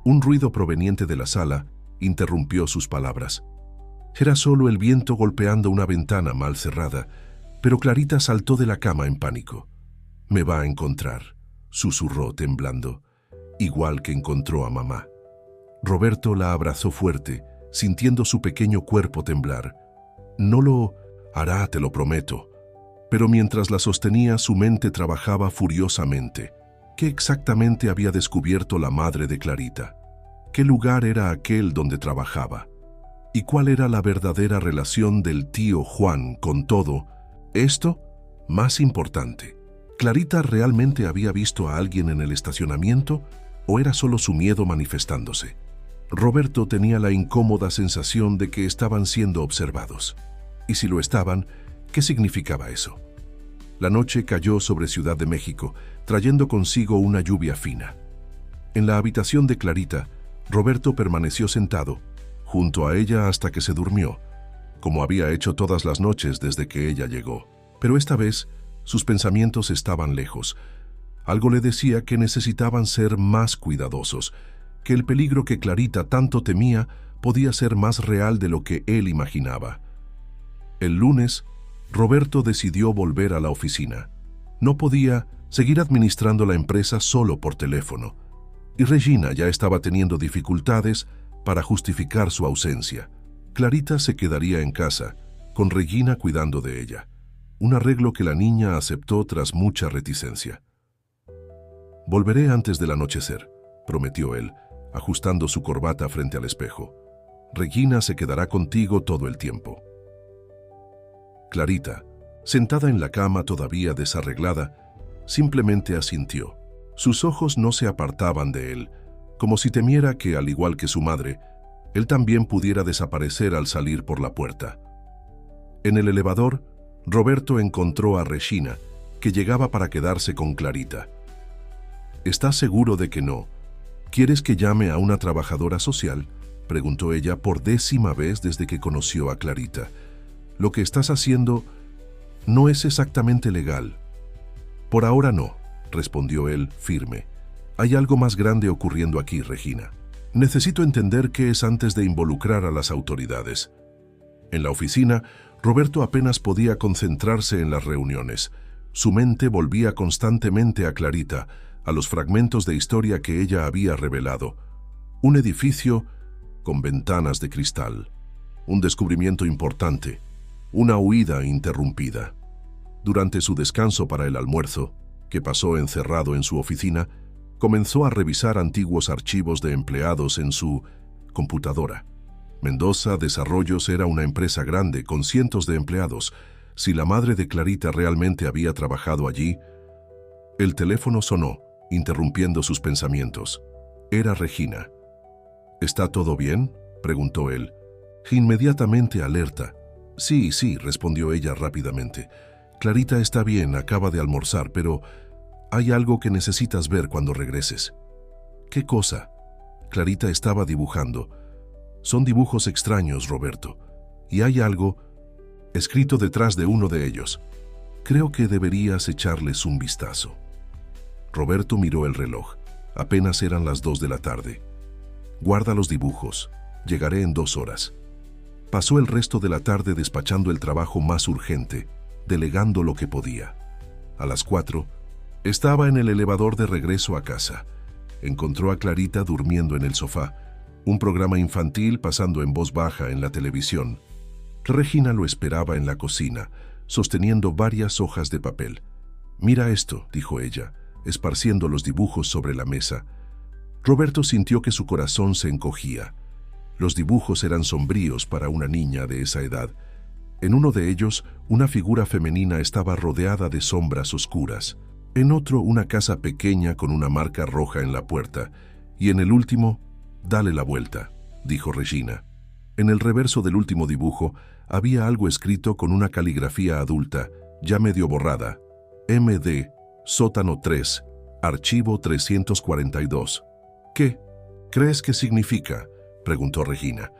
Un ruido proveniente de la sala interrumpió sus palabras. Era solo el viento golpeando una ventana mal cerrada, pero Clarita saltó de la cama en pánico. «Me va a encontrar», susurró temblando, igual que encontró a mamá. Roberto la abrazó fuerte, sintiendo su pequeño cuerpo temblar. «No lo hará, te lo prometo». Pero mientras la sostenía, su mente trabajaba furiosamente. ¿Qué exactamente había descubierto la madre de Clarita? ¿Qué lugar era aquel donde trabajaba? ¿Y cuál era la verdadera relación del tío Juan con todo esto? Más importante, ¿Clarita realmente había visto a alguien en el estacionamiento o era solo su miedo manifestándose? Roberto tenía la incómoda sensación de que estaban siendo observados. Y si lo estaban, ¿qué significaba eso? La noche cayó sobre Ciudad de México, trayendo consigo una lluvia fina. En la habitación de Clarita, Roberto permaneció sentado, junto a ella hasta que se durmió, como había hecho todas las noches desde que ella llegó. Pero esta vez, sus pensamientos estaban lejos. Algo le decía que necesitaban ser más cuidadosos, que el peligro que Clarita tanto temía podía ser más real de lo que él imaginaba. El lunes, Roberto decidió volver a la oficina. No podía seguir administrando la empresa solo por teléfono, y Regina ya estaba teniendo dificultades para justificar su ausencia. Clarita se quedaría en casa, con Regina cuidando de ella, un arreglo que la niña aceptó tras mucha reticencia. «Volveré antes del anochecer», prometió él, ajustando su corbata frente al espejo. «Regina se quedará contigo todo el tiempo». Clarita, sentada en la cama todavía desarreglada, simplemente asintió. Sus ojos no se apartaban de él, como si temiera que, al igual que su madre, él también pudiera desaparecer al salir por la puerta. En el elevador, Roberto encontró a Regina, que llegaba para quedarse con Clarita. «¿Estás seguro de que no? ¿Quieres que llame a una trabajadora social?», preguntó ella por 10ª vez desde que conoció a Clarita. «Lo que estás haciendo no es exactamente legal». «Por ahora no», respondió él, firme. «Hay algo más grande ocurriendo aquí, Regina. Necesito entender qué es antes de involucrar a las autoridades». En la oficina, Roberto apenas podía concentrarse en las reuniones. Su mente volvía constantemente a Clarita, a los fragmentos de historia que ella había revelado. Un edificio con ventanas de cristal. Un descubrimiento importante. Una huida interrumpida. Durante su descanso para el almuerzo, que pasó encerrado en su oficina, comenzó a revisar antiguos archivos de empleados en su computadora. Mendoza Desarrollos era una empresa grande con cientos de empleados. Si la madre de Clarita realmente había trabajado allí... El teléfono sonó, interrumpiendo sus pensamientos. Era Regina. ¿Está todo bien?, preguntó él. Inmediatamente alerta. Sí, respondió ella rápidamente. Clarita está bien, acaba de almorzar, pero hay algo que necesitas ver cuando regreses. ¿Qué cosa? Clarita estaba dibujando. Son dibujos extraños, Roberto, y hay algo escrito detrás de uno de ellos. Creo que deberías echarles un vistazo. Roberto miró el reloj. Apenas eran las 2 de la tarde. Guarda los dibujos. Llegaré en 2 horas. Pasó el resto de la tarde despachando el trabajo más urgente, delegando lo que podía. A las 4, estaba en el elevador de regreso a casa. Encontró a Clarita durmiendo en el sofá, un programa infantil pasando en voz baja en la televisión. Regina lo esperaba en la cocina, sosteniendo varias hojas de papel. «Mira esto», dijo ella, esparciendo los dibujos sobre la mesa. Roberto sintió que su corazón se encogía. Los dibujos eran sombríos para una niña de esa edad. En uno de ellos, una figura femenina estaba rodeada de sombras oscuras. En otro, una casa pequeña con una marca roja en la puerta. Y en el último, «Dale la vuelta», dijo Regina. En el reverso del último dibujo había algo escrito con una caligrafía adulta, ya medio borrada. MD, sótano 3, archivo 342. «¿Qué crees que significa?», preguntó Regina.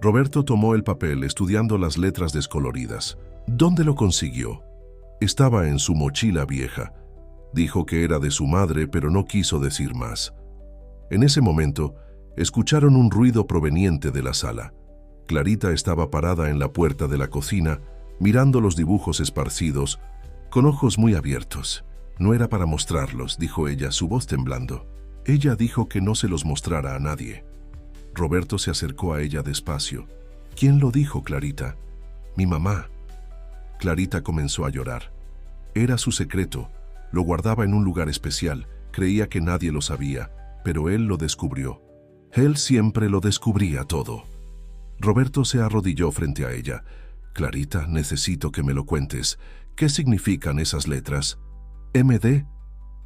Roberto tomó el papel estudiando las letras descoloridas. «¿Dónde lo consiguió?». «Estaba en su mochila vieja». Dijo que era de su madre, pero no quiso decir más. En ese momento, escucharon un ruido proveniente de la sala. Clarita estaba parada en la puerta de la cocina, mirando los dibujos esparcidos, con ojos muy abiertos. «No era para mostrarlos», dijo ella, su voz temblando. Ella dijo que no se los mostrara a nadie. Roberto se acercó a ella despacio. «¿Quién lo dijo, Clarita?». «Mi mamá». Clarita comenzó a llorar. Era su secreto. Lo guardaba en un lugar especial. Creía que nadie lo sabía, pero él lo descubrió. Él siempre lo descubría todo. Roberto se arrodilló frente a ella. «Clarita, necesito que me lo cuentes. ¿Qué significan esas letras?». «MD».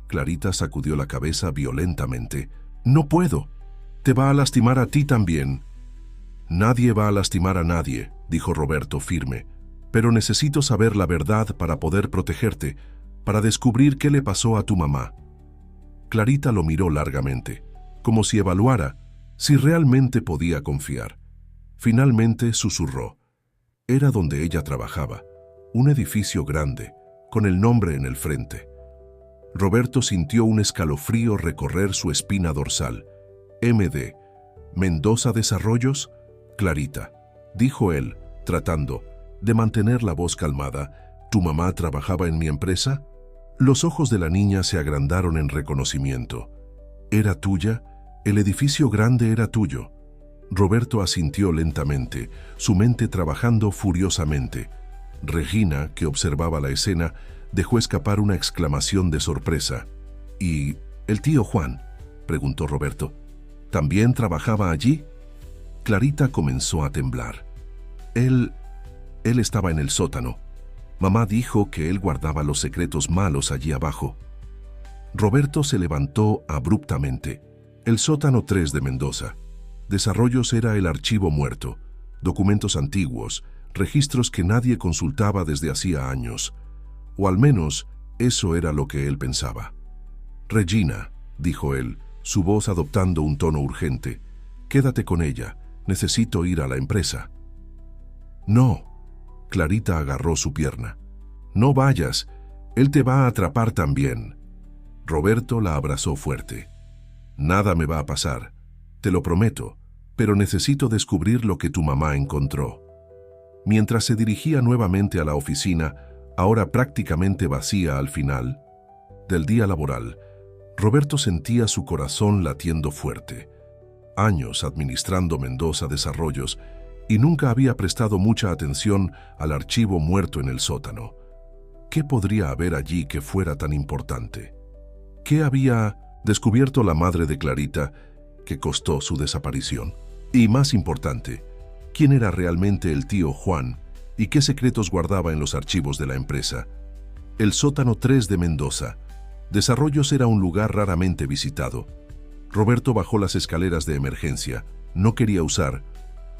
Clarita sacudió la cabeza violentamente. «No puedo. Te va a lastimar a ti también». «Nadie va a lastimar a nadie», dijo Roberto firme. «Pero necesito saber la verdad para poder protegerte, para descubrir qué le pasó a tu mamá». Clarita lo miró largamente, como si evaluara si realmente podía confiar. Finalmente susurró. Era donde ella trabajaba, un edificio grande, con el nombre en el frente. Roberto sintió un escalofrío recorrer su espina dorsal. «MD, Mendoza Desarrollos». «Clarita», dijo él, tratando de mantener la voz calmada. «¿Tu mamá trabajaba en mi empresa?». Los ojos de la niña se agrandaron en reconocimiento. «¿Era tuya? El edificio grande era tuyo». Roberto asintió lentamente, su mente trabajando furiosamente. Regina, que observaba la escena, dejó escapar una exclamación de sorpresa. «¿Y el tío Juan?», preguntó Roberto. «¿También trabajaba allí?». Clarita comenzó a temblar. Él estaba en el sótano. Mamá dijo que él guardaba los secretos malos allí abajo». Roberto se levantó abruptamente. El sótano 3 de Mendoza. Desarrollos era el archivo muerto, documentos antiguos, registros que nadie consultaba desde hacía años. O al menos, eso era lo que él pensaba. «Regina», dijo él, su voz adoptando un tono urgente, «quédate con ella, necesito ir a la empresa». «No». Clarita agarró su pierna. «No vayas, él te va a atrapar también». Roberto la abrazó fuerte. «Nada me va a pasar, te lo prometo, pero necesito descubrir lo que tu mamá encontró». Mientras se dirigía nuevamente a la oficina, ahora prácticamente vacía al final del día laboral, Roberto sentía su corazón latiendo fuerte. Años administrando Mendoza Desarrollos y nunca había prestado mucha atención al archivo muerto en el sótano. ¿Qué podría haber allí que fuera tan importante? ¿Qué había descubierto la madre de Clarita que costó su desaparición? Y más importante, ¿quién era realmente el tío Juan y qué secretos guardaba en los archivos de la empresa? El sótano 3 de Mendoza. Desarrollos era un lugar raramente visitado. Roberto bajó las escaleras de emergencia. No quería usar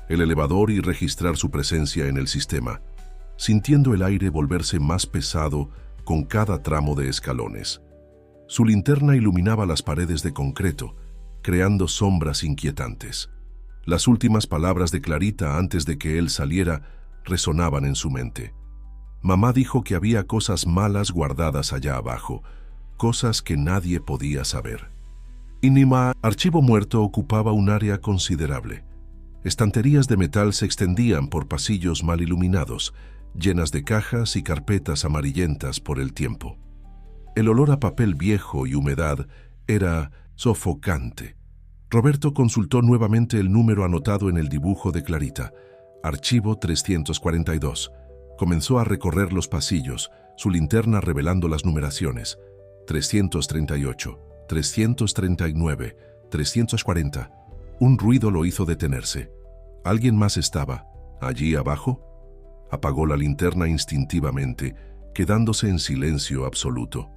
el elevador y registrar su presencia en el sistema, sintiendo el aire volverse más pesado con cada tramo de escalones. Su linterna iluminaba las paredes de concreto, creando sombras inquietantes. Las últimas palabras de Clarita antes de que él saliera resonaban en su mente. Mamá dijo que había cosas malas guardadas allá abajo, cosas que nadie podía saber. Inima, archivo muerto, ocupaba un área considerable. Estanterías de metal se extendían por pasillos mal iluminados, llenas de cajas y carpetas amarillentas por el tiempo. El olor a papel viejo y humedad era sofocante. Roberto consultó nuevamente el número anotado en el dibujo de Clarita, archivo 342. Comenzó a recorrer los pasillos, su linterna revelando las numeraciones: 338, 339, 340. Un ruido lo hizo detenerse. ¿Alguien más estaba allí abajo? Apagó la linterna instintivamente, quedándose en silencio absoluto.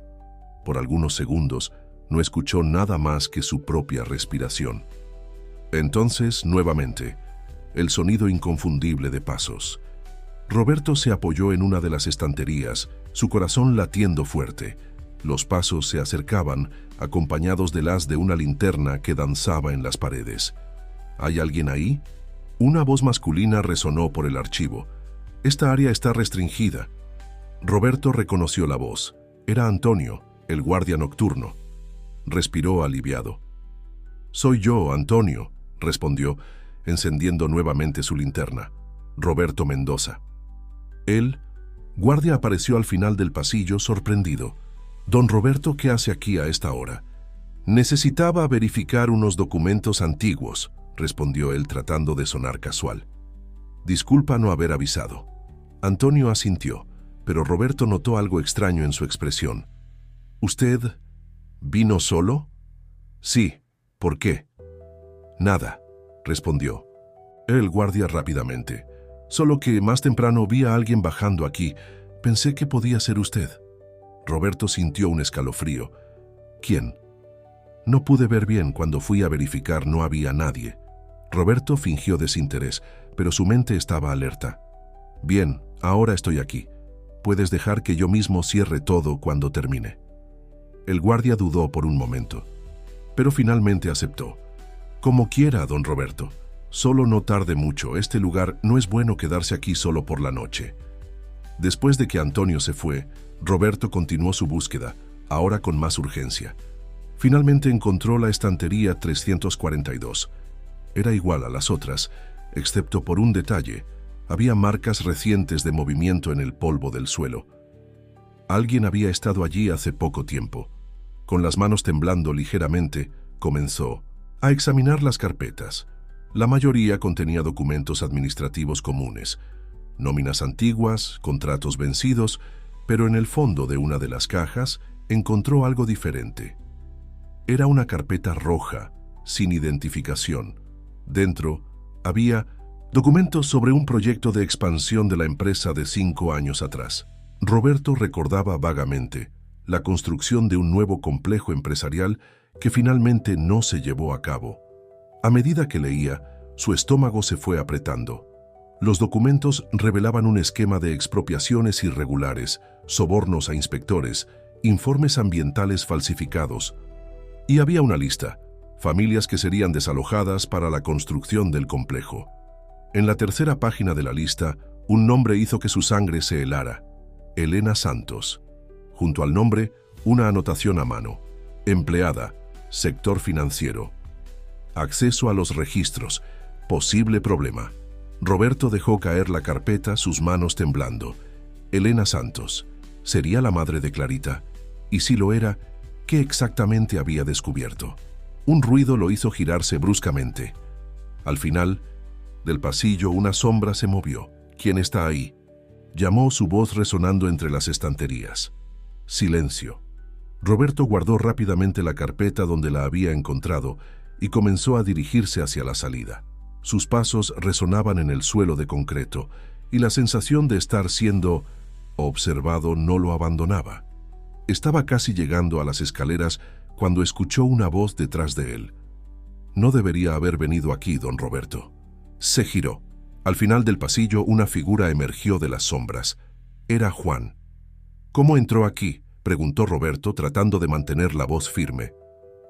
Por algunos segundos, no escuchó nada más que su propia respiración. Entonces, nuevamente, el sonido inconfundible de pasos. Roberto se apoyó en una de las estanterías, su corazón latiendo fuerte. Los pasos se acercaban, acompañados del haz de una linterna que danzaba en las paredes. ¿Hay alguien ahí? Una voz masculina resonó por el archivo. Esta área está restringida. Roberto reconoció la voz. Era Antonio, el guardia nocturno. Respiró aliviado. «Soy yo, Antonio», respondió, encendiendo nuevamente su linterna. Roberto Mendoza. El guardia apareció al final del pasillo, sorprendido. «Don Roberto, ¿qué hace aquí a esta hora?» «Necesitaba verificar unos documentos antiguos», respondió él tratando de sonar casual. «Disculpa no haber avisado». Antonio asintió, pero Roberto notó algo extraño en su expresión. «¿Usted vino solo?» «Sí. ¿Por qué?» «Nada», respondió. El guardia rápidamente. «Solo que más temprano vi a alguien bajando aquí. Pensé que podía ser usted». Roberto sintió un escalofrío. «¿Quién?» «No pude ver bien. Cuando fui a verificar no había nadie». Roberto fingió desinterés, pero su mente estaba alerta. «Bien, ahora estoy aquí. Puedes dejar que yo mismo cierre todo cuando termine». El guardia dudó por un momento, pero finalmente aceptó. «Como quiera, don Roberto. Solo no tarde mucho. Este lugar no es bueno quedarse aquí solo por la noche». Después de que Antonio se fue, Roberto continuó su búsqueda, ahora con más urgencia. Finalmente encontró la estantería 342. Era igual a las otras, excepto por un detalle. Había marcas recientes de movimiento en el polvo del suelo. Alguien había estado allí hace poco tiempo. Con las manos temblando ligeramente, comenzó a examinar las carpetas. La mayoría contenía documentos administrativos comunes, nóminas antiguas, contratos vencidos, pero en el fondo de una de las cajas encontró algo diferente. Era una carpeta roja, sin identificación. Dentro había documentos sobre un proyecto de expansión de la empresa de 5 años atrás. Roberto recordaba vagamente la construcción de un nuevo complejo empresarial que finalmente no se llevó a cabo. A medida que leía, su estómago se fue apretando. Los documentos revelaban un esquema de expropiaciones irregulares, sobornos a inspectores, informes ambientales falsificados. Y había una lista: familias que serían desalojadas para la construcción del complejo. En la tercera página de la lista, un nombre hizo que su sangre se helara: Elena Santos. Junto al nombre, una anotación a mano: empleada, sector financiero. Acceso a los registros, posible problema. Roberto dejó caer la carpeta, sus manos temblando. Elena Santos. ¿Sería la madre de Clarita? Y si lo era, ¿qué exactamente había descubierto? Un ruido lo hizo girarse bruscamente. Al final del pasillo una sombra se movió. ¿Quién está ahí? llamó su voz resonando entre las estanterías. Silencio. Roberto guardó rápidamente la carpeta donde la había encontrado y comenzó a dirigirse hacia la salida. Sus pasos resonaban en el suelo de concreto y la sensación de estar siendo observado no lo abandonaba. Estaba casi llegando a las escaleras cuando escuchó una voz detrás de él. No debería haber venido aquí, don Roberto. Se giró. Al final del pasillo, una figura emergió de las sombras. Era Juan. ¿Cómo entró aquí?, preguntó Roberto, tratando de mantener la voz firme.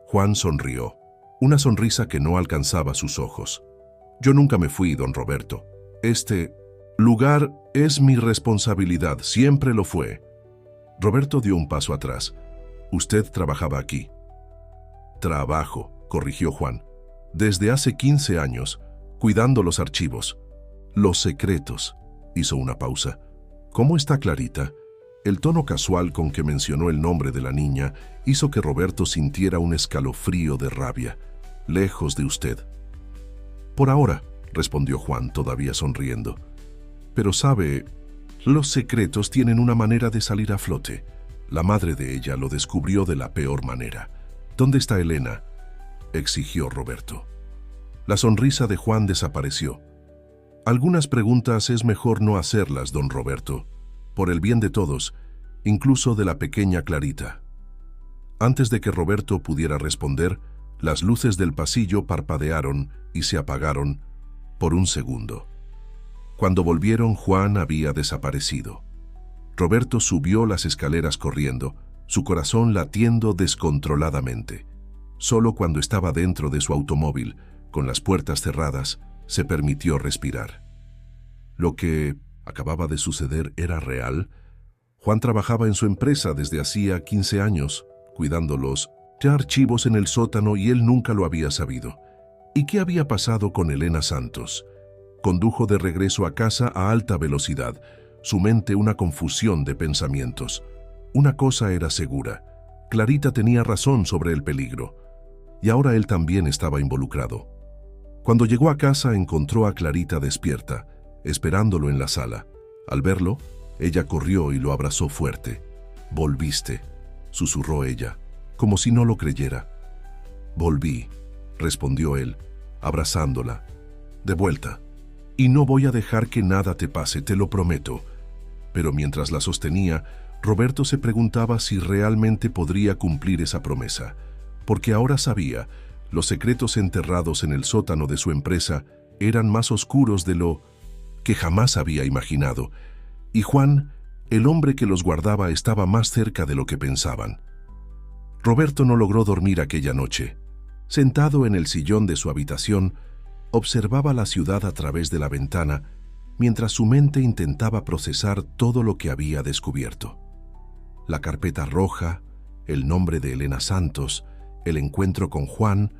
Juan sonrió, una sonrisa que no alcanzaba sus ojos. Yo nunca me fui, don Roberto. Este lugar es mi responsabilidad, siempre lo fue. Roberto dio un paso atrás. Usted trabajaba aquí. Trabajo, corrigió Juan. Desde hace 15 años, cuidando los archivos. Los secretos. Hizo una pausa. ¿Cómo está Clarita? El tono casual con que mencionó el nombre de la niña hizo que Roberto sintiera un escalofrío de rabia. Lejos de usted. Por ahora, respondió Juan, todavía sonriendo. Pero sabe, los secretos tienen una manera de salir a flote. La madre de ella lo descubrió de la peor manera. ¿Dónde está Elena?, exigió Roberto. La sonrisa de Juan desapareció. Algunas preguntas es mejor no hacerlas, don Roberto, por el bien de todos, incluso de la pequeña Clarita. Antes de que Roberto pudiera responder, las luces del pasillo parpadearon y se apagaron por un segundo. Cuando volvieron, Juan había desaparecido. Roberto subió las escaleras corriendo, su corazón latiendo descontroladamente. Solo cuando estaba dentro de su automóvil, con las puertas cerradas, se permitió respirar. Lo que acababa de suceder era real. Juan trabajaba en su empresa desde hacía 15 años, cuidando los archivos en el sótano, y él nunca lo había sabido. ¿Y qué había pasado con Elena Santos? Condujo de regreso a casa a alta velocidad, su mente una confusión de pensamientos. Una cosa era segura: Clarita tenía razón sobre el peligro, y ahora él también estaba involucrado. Cuando llegó a casa, encontró a Clarita despierta, esperándolo en la sala. Al verlo, ella corrió y lo abrazó fuerte. «Volviste», susurró ella, como si no lo creyera. «Volví», respondió él, abrazándola. «De vuelta. Y no voy a dejar que nada te pase, te lo prometo». Pero mientras la sostenía, Roberto se preguntaba si realmente podría cumplir esa promesa, porque ahora sabía, los secretos enterrados en el sótano de su empresa eran más oscuros de lo que jamás había imaginado, y Juan, el hombre que los guardaba, estaba más cerca de lo que pensaban. Roberto no logró dormir aquella noche. Sentado en el sillón de su habitación, observaba la ciudad a través de la ventana, mientras su mente intentaba procesar todo lo que había descubierto. La carpeta roja, el nombre de Elena Santos, el encuentro con Juan,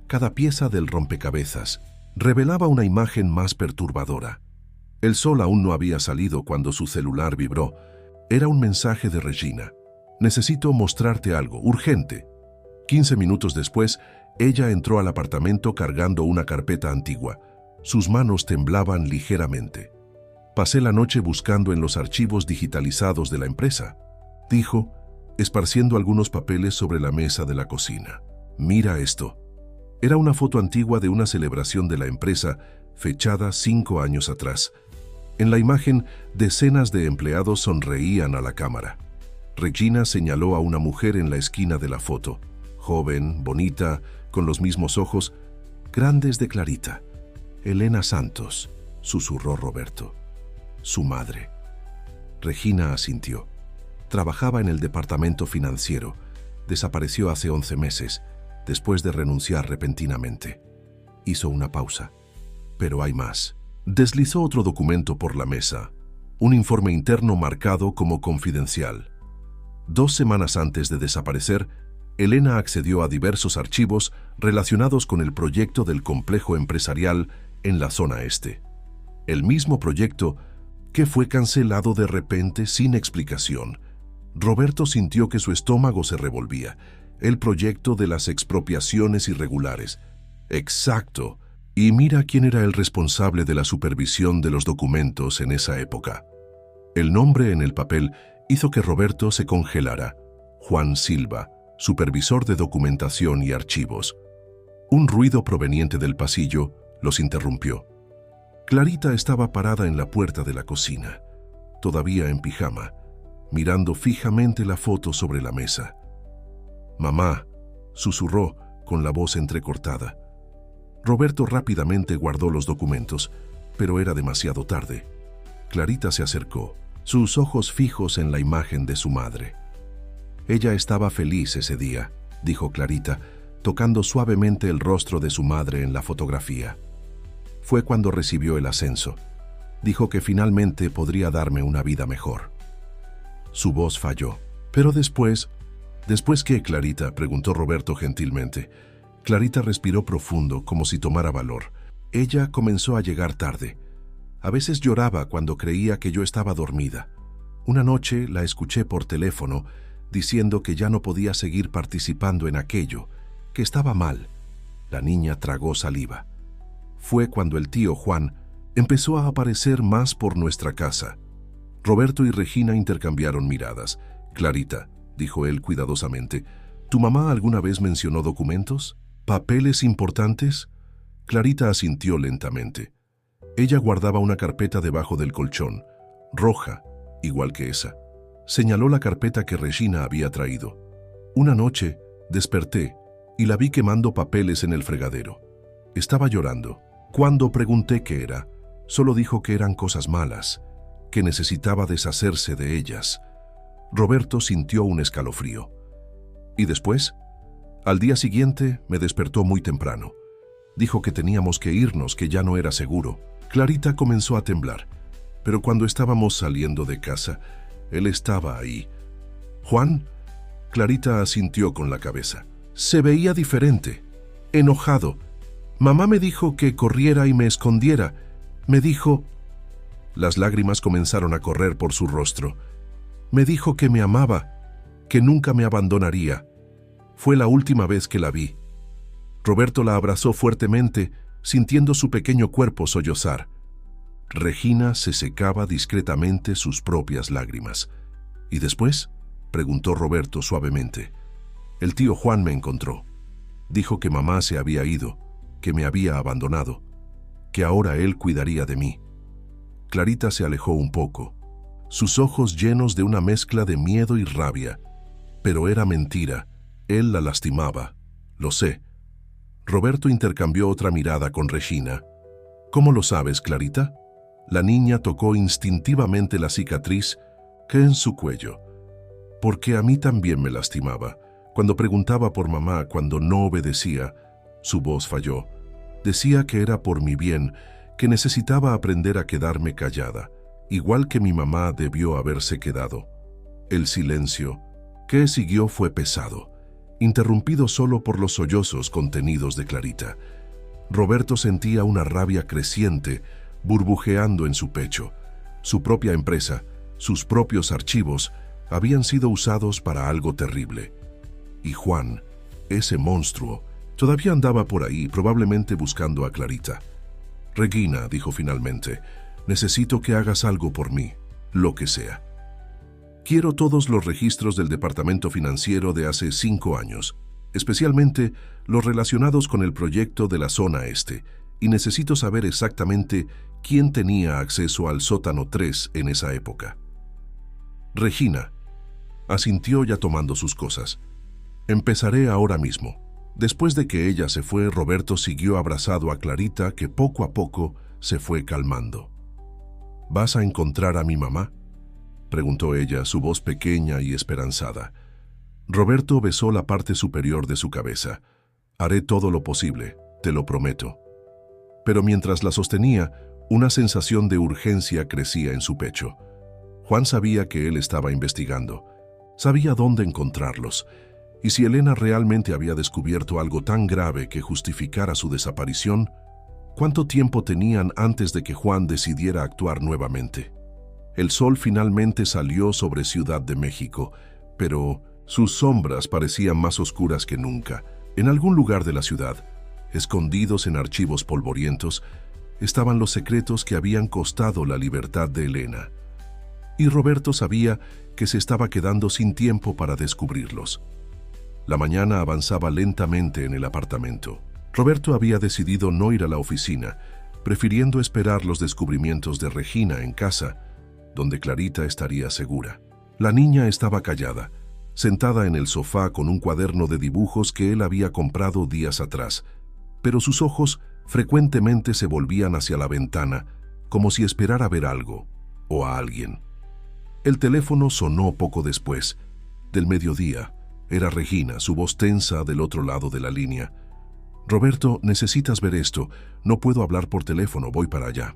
cada pieza del rompecabezas revelaba una imagen más perturbadora. El sol aún no había salido cuando su celular vibró. Era un mensaje de Regina. «Necesito mostrarte algo, urgente». 15 minutos después, ella entró al apartamento cargando una carpeta antigua. Sus manos temblaban ligeramente. «Pasé la noche buscando en los archivos digitalizados de la empresa», dijo, esparciendo algunos papeles sobre la mesa de la cocina. «Mira esto». Era una foto antigua de una celebración de la empresa, fechada 5 años atrás. En la imagen, decenas de empleados sonreían a la cámara. Regina señaló a una mujer en la esquina de la foto, joven, bonita, con los mismos ojos, grandes de Clarita. «Elena Santos», susurró Roberto. «Su madre». Regina asintió. Trabajaba en el departamento financiero. Desapareció hace 11 meses, después de renunciar repentinamente. Hizo una pausa. «Pero hay más». Deslizó otro documento por la mesa, un informe interno marcado como confidencial. 2 semanas antes de desaparecer, Elena accedió a diversos archivos relacionados con el proyecto del complejo empresarial en la zona este. El mismo proyecto que fue cancelado de repente sin explicación. Roberto sintió que su estómago se revolvía. El proyecto de las expropiaciones irregulares. Exacto. Y mira quién era el responsable de la supervisión de los documentos en esa época. El nombre en el papel hizo que Roberto se congelara. Juan Silva, supervisor de documentación y archivos. Un ruido proveniente del pasillo los interrumpió. Clarita estaba parada en la puerta de la cocina, todavía en pijama, mirando fijamente la foto sobre la mesa. «Mamá», susurró con la voz entrecortada. Roberto rápidamente guardó los documentos, pero era demasiado tarde. Clarita se acercó, sus ojos fijos en la imagen de su madre. Ella estaba feliz ese día, dijo Clarita, tocando suavemente el rostro de su madre en la fotografía. Fue cuando recibió el ascenso. Dijo que finalmente podría darme una vida mejor. Su voz falló. Pero después... ¿Después qué, Clarita?, preguntó Roberto gentilmente. Clarita respiró profundo, como si tomara valor. Ella comenzó a llegar tarde. A veces lloraba cuando creía que yo estaba dormida. Una noche la escuché por teléfono diciendo que ya no podía seguir participando en aquello, que estaba mal. La niña tragó saliva. Fue cuando el tío Juan empezó a aparecer más por nuestra casa. Roberto y Regina intercambiaron miradas. «Clarita», dijo él cuidadosamente, «¿tu mamá alguna vez mencionó documentos? ¿Papeles importantes?» Clarita asintió lentamente. Ella guardaba una carpeta debajo del colchón, roja, igual que esa. Señaló la carpeta que Regina había traído. Una noche desperté y la vi quemando papeles en el fregadero. Estaba llorando. Cuando pregunté qué era, solo dijo que eran cosas malas, que necesitaba deshacerse de ellas. Roberto sintió un escalofrío. ¿Y después? Al día siguiente me despertó muy temprano. Dijo que teníamos que irnos, que ya no era seguro. Clarita comenzó a temblar, pero cuando estábamos saliendo de casa, él estaba ahí. «¿Juan?» Clarita asintió con la cabeza. Se veía diferente, enojado. Mamá me dijo que corriera y me escondiera. Me dijo... Las lágrimas comenzaron a correr por su rostro. Me dijo que me amaba, que nunca me abandonaría. Fue la última vez que la vi. Roberto la abrazó fuertemente, sintiendo su pequeño cuerpo sollozar. Regina se secaba discretamente sus propias lágrimas. ¿Y después?, preguntó Roberto suavemente. El tío Juan me encontró. Dijo que mamá se había ido, que me había abandonado, que ahora él cuidaría de mí. Clarita se alejó un poco, sus ojos llenos de una mezcla de miedo y rabia. Pero era mentira, él la lastimaba, lo sé. Roberto intercambió otra mirada con Regina. ¿Cómo lo sabes, Clarita? La niña tocó instintivamente la cicatriz que en su cuello. Porque a mí también me lastimaba. Cuando preguntaba por mamá, cuando no obedecía, su voz falló. Decía que era por mi bien, que necesitaba aprender a quedarme callada, igual que mi mamá debió haberse quedado. El silencio que siguió fue pesado, interrumpido solo por los sollozos contenidos de Clarita. Roberto sentía una rabia creciente, burbujeando en su pecho. Su propia empresa, sus propios archivos, habían sido usados para algo terrible. Y Juan, ese monstruo, todavía andaba por ahí, probablemente buscando a Clarita. «Regina», dijo finalmente, «necesito que hagas algo por mí, lo que sea. Quiero todos los registros del departamento financiero de hace 5 años, especialmente los relacionados con el proyecto de la zona este, y necesito saber exactamente quién tenía acceso al sótano 3 en esa época». Regina asintió ya tomando sus cosas. «Empezaré ahora mismo». Después de que ella se fue, Roberto siguió abrazado a Clarita, que poco a poco se fue calmando. «¿Vas a encontrar a mi mamá?», preguntó ella, su voz pequeña y esperanzada. Roberto besó la parte superior de su cabeza. «Haré todo lo posible, te lo prometo». Pero mientras la sostenía, una sensación de urgencia crecía en su pecho. Juan sabía que él estaba investigando. Sabía dónde encontrarlos. Y si Elena realmente había descubierto algo tan grave que justificara su desaparición, ¿cuánto tiempo tenían antes de que Juan decidiera actuar nuevamente? El sol finalmente salió sobre Ciudad de México, pero sus sombras parecían más oscuras que nunca. En algún lugar de la ciudad, escondidos en archivos polvorientos, estaban los secretos que habían costado la libertad de Elena. y Roberto sabía que se estaba quedando sin tiempo para descubrirlos. La mañana avanzaba lentamente en el apartamento. Roberto había decidido no ir a la oficina, prefiriendo esperar los descubrimientos de Regina en casa, donde Clarita estaría segura. La niña estaba callada, sentada en el sofá con un cuaderno de dibujos que él había comprado días atrás, pero sus ojos frecuentemente se volvían hacia la ventana, como si esperara ver algo o a alguien. El teléfono sonó poco después, del mediodía. Era Regina, su voz tensa del otro lado de la línea. «Roberto, necesitas ver esto. No puedo hablar por teléfono, voy para allá».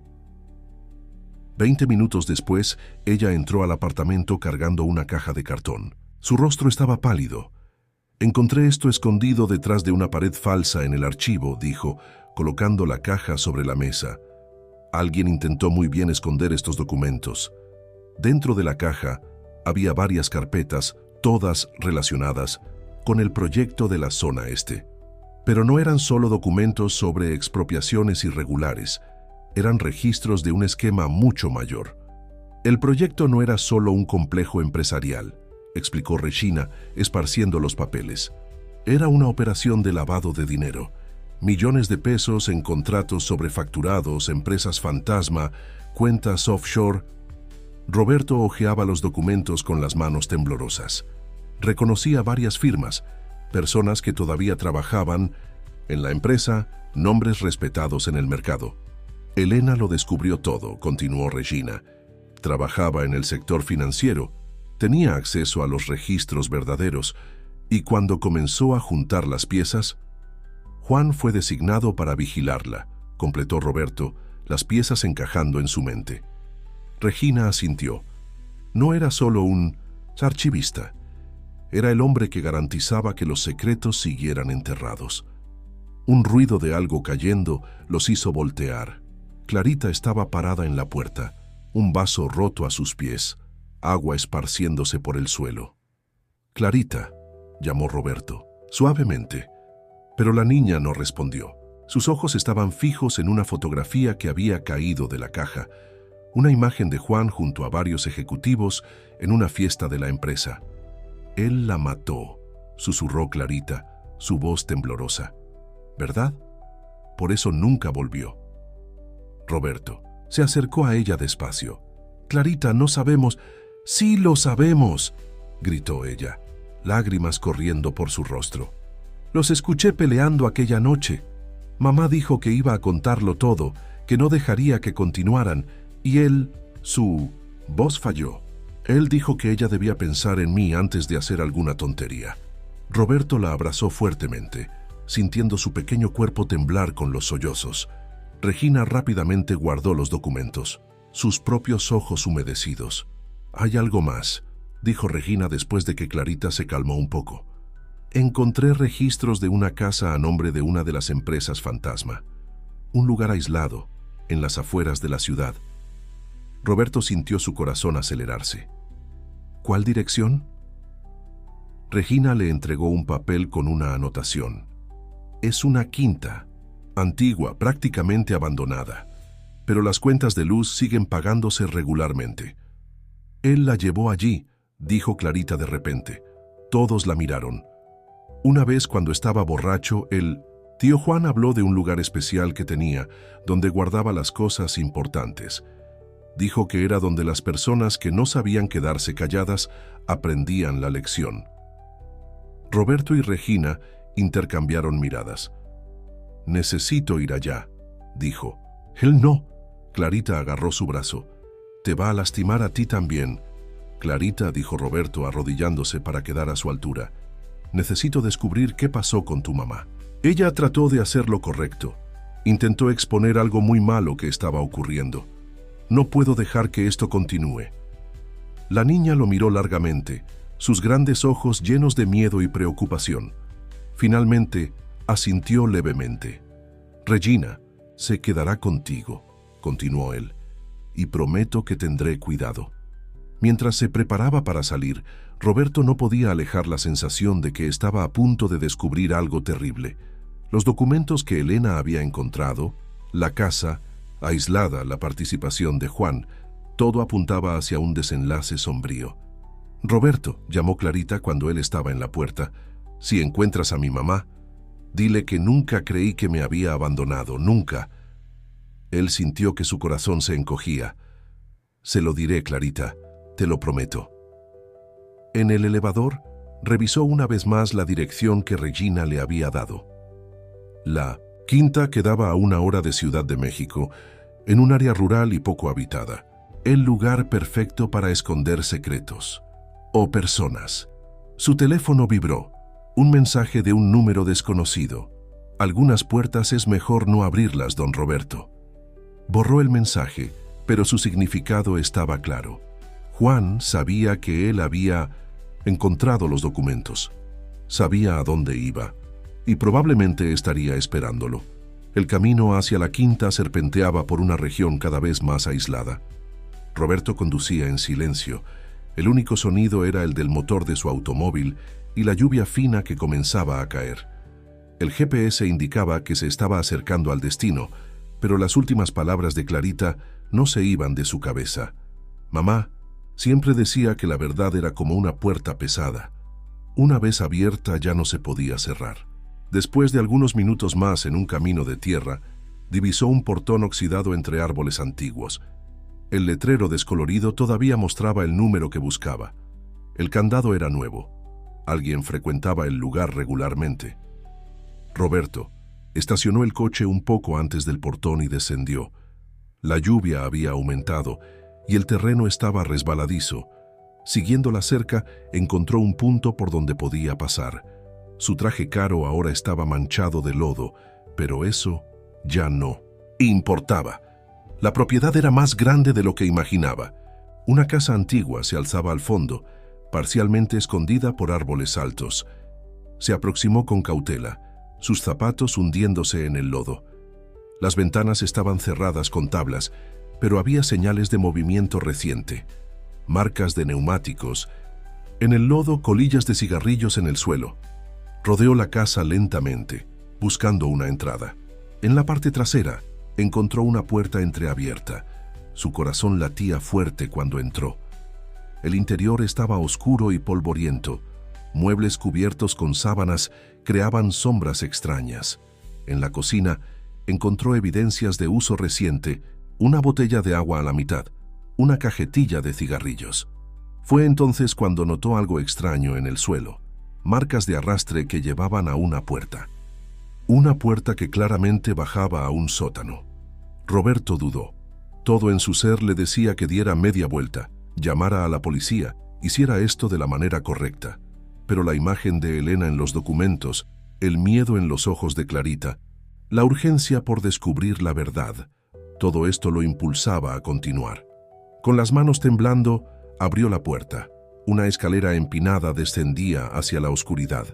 20 minutos después, ella entró al apartamento cargando una caja de cartón. Su rostro estaba pálido. «Encontré esto escondido detrás de una pared falsa en el archivo», dijo, colocando la caja sobre la mesa. «Alguien intentó muy bien esconder estos documentos». Dentro de la caja había varias carpetas, todas relacionadas con el proyecto de la zona este. Pero no eran solo documentos sobre expropiaciones irregulares, eran registros de un esquema mucho mayor. El proyecto no era solo un complejo empresarial, explicó Regina, esparciendo los papeles. Era una operación de lavado de dinero. Millones de pesos en contratos sobrefacturados, empresas fantasma, cuentas offshore. Roberto hojeaba los documentos con las manos temblorosas. Reconocía varias firmas, personas que todavía trabajaban en la empresa, nombres respetados en el mercado. Elena lo descubrió todo, continuó Regina. Trabajaba en el sector financiero, tenía acceso a los registros verdaderos, y cuando comenzó a juntar las piezas, Juan fue designado para vigilarla, completó Roberto, las piezas encajando en su mente. Regina asintió. No era solo un archivista, era el hombre que garantizaba que los secretos siguieran enterrados. Un ruido de algo cayendo los hizo voltear. Clarita estaba parada en la puerta, un vaso roto a sus pies, agua esparciéndose por el suelo. «Clarita», llamó Roberto, suavemente, pero la niña no respondió. Sus ojos estaban fijos en una fotografía que había caído de la caja, una imagen de Juan junto a varios ejecutivos en una fiesta de la empresa. «Él la mató», susurró Clarita, su voz temblorosa. «¿Verdad? Por eso nunca volvió». Roberto se acercó a ella despacio. «Clarita, no sabemos». «Sí lo sabemos», gritó ella, lágrimas corriendo por su rostro. «Los escuché peleando aquella noche. Mamá dijo que iba a contarlo todo, que no dejaría que continuaran, y él, su voz falló. Él dijo que ella debía pensar en mí antes de hacer alguna tontería». Roberto la abrazó fuertemente, sintiendo su pequeño cuerpo temblar con los sollozos. Regina rápidamente guardó los documentos, sus propios ojos humedecidos. «Hay algo más», dijo Regina después de que Clarita se calmó un poco. «Encontré registros de una casa a nombre de una de las empresas fantasma. Un lugar aislado, en las afueras de la ciudad». Roberto sintió su corazón acelerarse. «¿Cuál dirección?». Regina le entregó un papel con una anotación. «Es una quinta, antigua, prácticamente abandonada, pero las cuentas de luz siguen pagándose regularmente». «Él la llevó allí», dijo Clarita de repente. Todos la miraron. Una vez cuando estaba borracho, el tío Juan habló de un lugar especial que tenía, donde guardaba las cosas importantes. Dijo que era donde las personas que no sabían quedarse calladas aprendían la lección. Roberto y Regina intercambiaron miradas. «Necesito ir allá», dijo. «Él no». Clarita agarró su brazo. «Te va a lastimar a ti también». «Clarita», dijo Roberto arrodillándose para quedar a su altura. «Necesito descubrir qué pasó con tu mamá». Ella trató de hacer lo correcto. Intentó exponer algo muy malo que estaba ocurriendo. «No puedo dejar que esto continúe». La niña lo miró largamente, sus grandes ojos llenos de miedo y preocupación. Finalmente, asintió levemente. «Regina, se quedará contigo», continuó él, «y prometo que tendré cuidado». Mientras se preparaba para salir, Roberto no podía alejar la sensación de que estaba a punto de descubrir algo terrible. Los documentos que Elena había encontrado, la casa, aislada la participación de Juan, Todo apuntaba hacia un desenlace sombrío. «Roberto», llamó Clarita cuando él estaba en la puerta, «si encuentras a mi mamá, dile que nunca creí que me había abandonado, nunca». Él sintió que su corazón se encogía. «Se lo diré, Clarita, te lo prometo». En el elevador, revisó una vez más la dirección que Regina le había dado. La quinta quedaba a 1 hora de Ciudad de México, en un área rural y poco habitada. El lugar perfecto para esconder secretos o personas. Su teléfono vibró. Un mensaje de un número desconocido. «Algunas puertas es mejor no abrirlas, don Roberto». Borró el mensaje, pero su significado estaba claro. Juan sabía que él había encontrado los documentos. Sabía a dónde iba y probablemente estaría esperándolo. El camino hacia la quinta serpenteaba por una región cada vez más aislada. Roberto conducía en silencio. El único sonido era el del motor de su automóvil y la lluvia fina que comenzaba a caer. El GPS indicaba que se estaba acercando al destino, pero las últimas palabras de Clarita no se iban de su cabeza. «Mamá siempre decía que la verdad era como una puerta pesada. Una vez abierta ya no se podía cerrar». Después de algunos minutos más en un camino de tierra, divisó un portón oxidado entre árboles antiguos. El letrero descolorido todavía mostraba el número que buscaba. El candado era nuevo. Alguien frecuentaba el lugar regularmente. Roberto estacionó el coche un poco antes del portón y descendió. La lluvia había aumentado y el terreno estaba resbaladizo. Siguiendo la cerca, encontró un punto por donde podía pasar. Su traje caro ahora estaba manchado de lodo, pero eso ya no importaba. La propiedad era más grande de lo que imaginaba. Una casa antigua se alzaba al fondo, parcialmente escondida por árboles altos. Se aproximó con cautela, sus zapatos hundiéndose en el lodo. Las ventanas estaban cerradas con tablas, pero había señales de movimiento reciente. Marcas de neumáticos. En el lodo, colillas de cigarrillos en el suelo. Rodeó la casa lentamente, buscando una entrada. En la parte trasera, encontró una puerta entreabierta. Su corazón latía fuerte cuando entró. El interior estaba oscuro y polvoriento. Muebles cubiertos con sábanas creaban sombras extrañas. En la cocina, encontró evidencias de uso reciente, una botella de agua a la mitad, una cajetilla de cigarrillos. Fue entonces cuando notó algo extraño en el suelo. Marcas de arrastre que llevaban a una puerta. Una puerta que claramente bajaba a un sótano. Roberto dudó. Todo en su ser le decía que diera media vuelta, llamara a la policía, hiciera esto de la manera correcta. Pero la imagen de Elena en los documentos, el miedo en los ojos de Clarita, la urgencia por descubrir la verdad, todo esto lo impulsaba a continuar. Con las manos temblando, abrió la puerta. Una escalera empinada descendía hacia la oscuridad.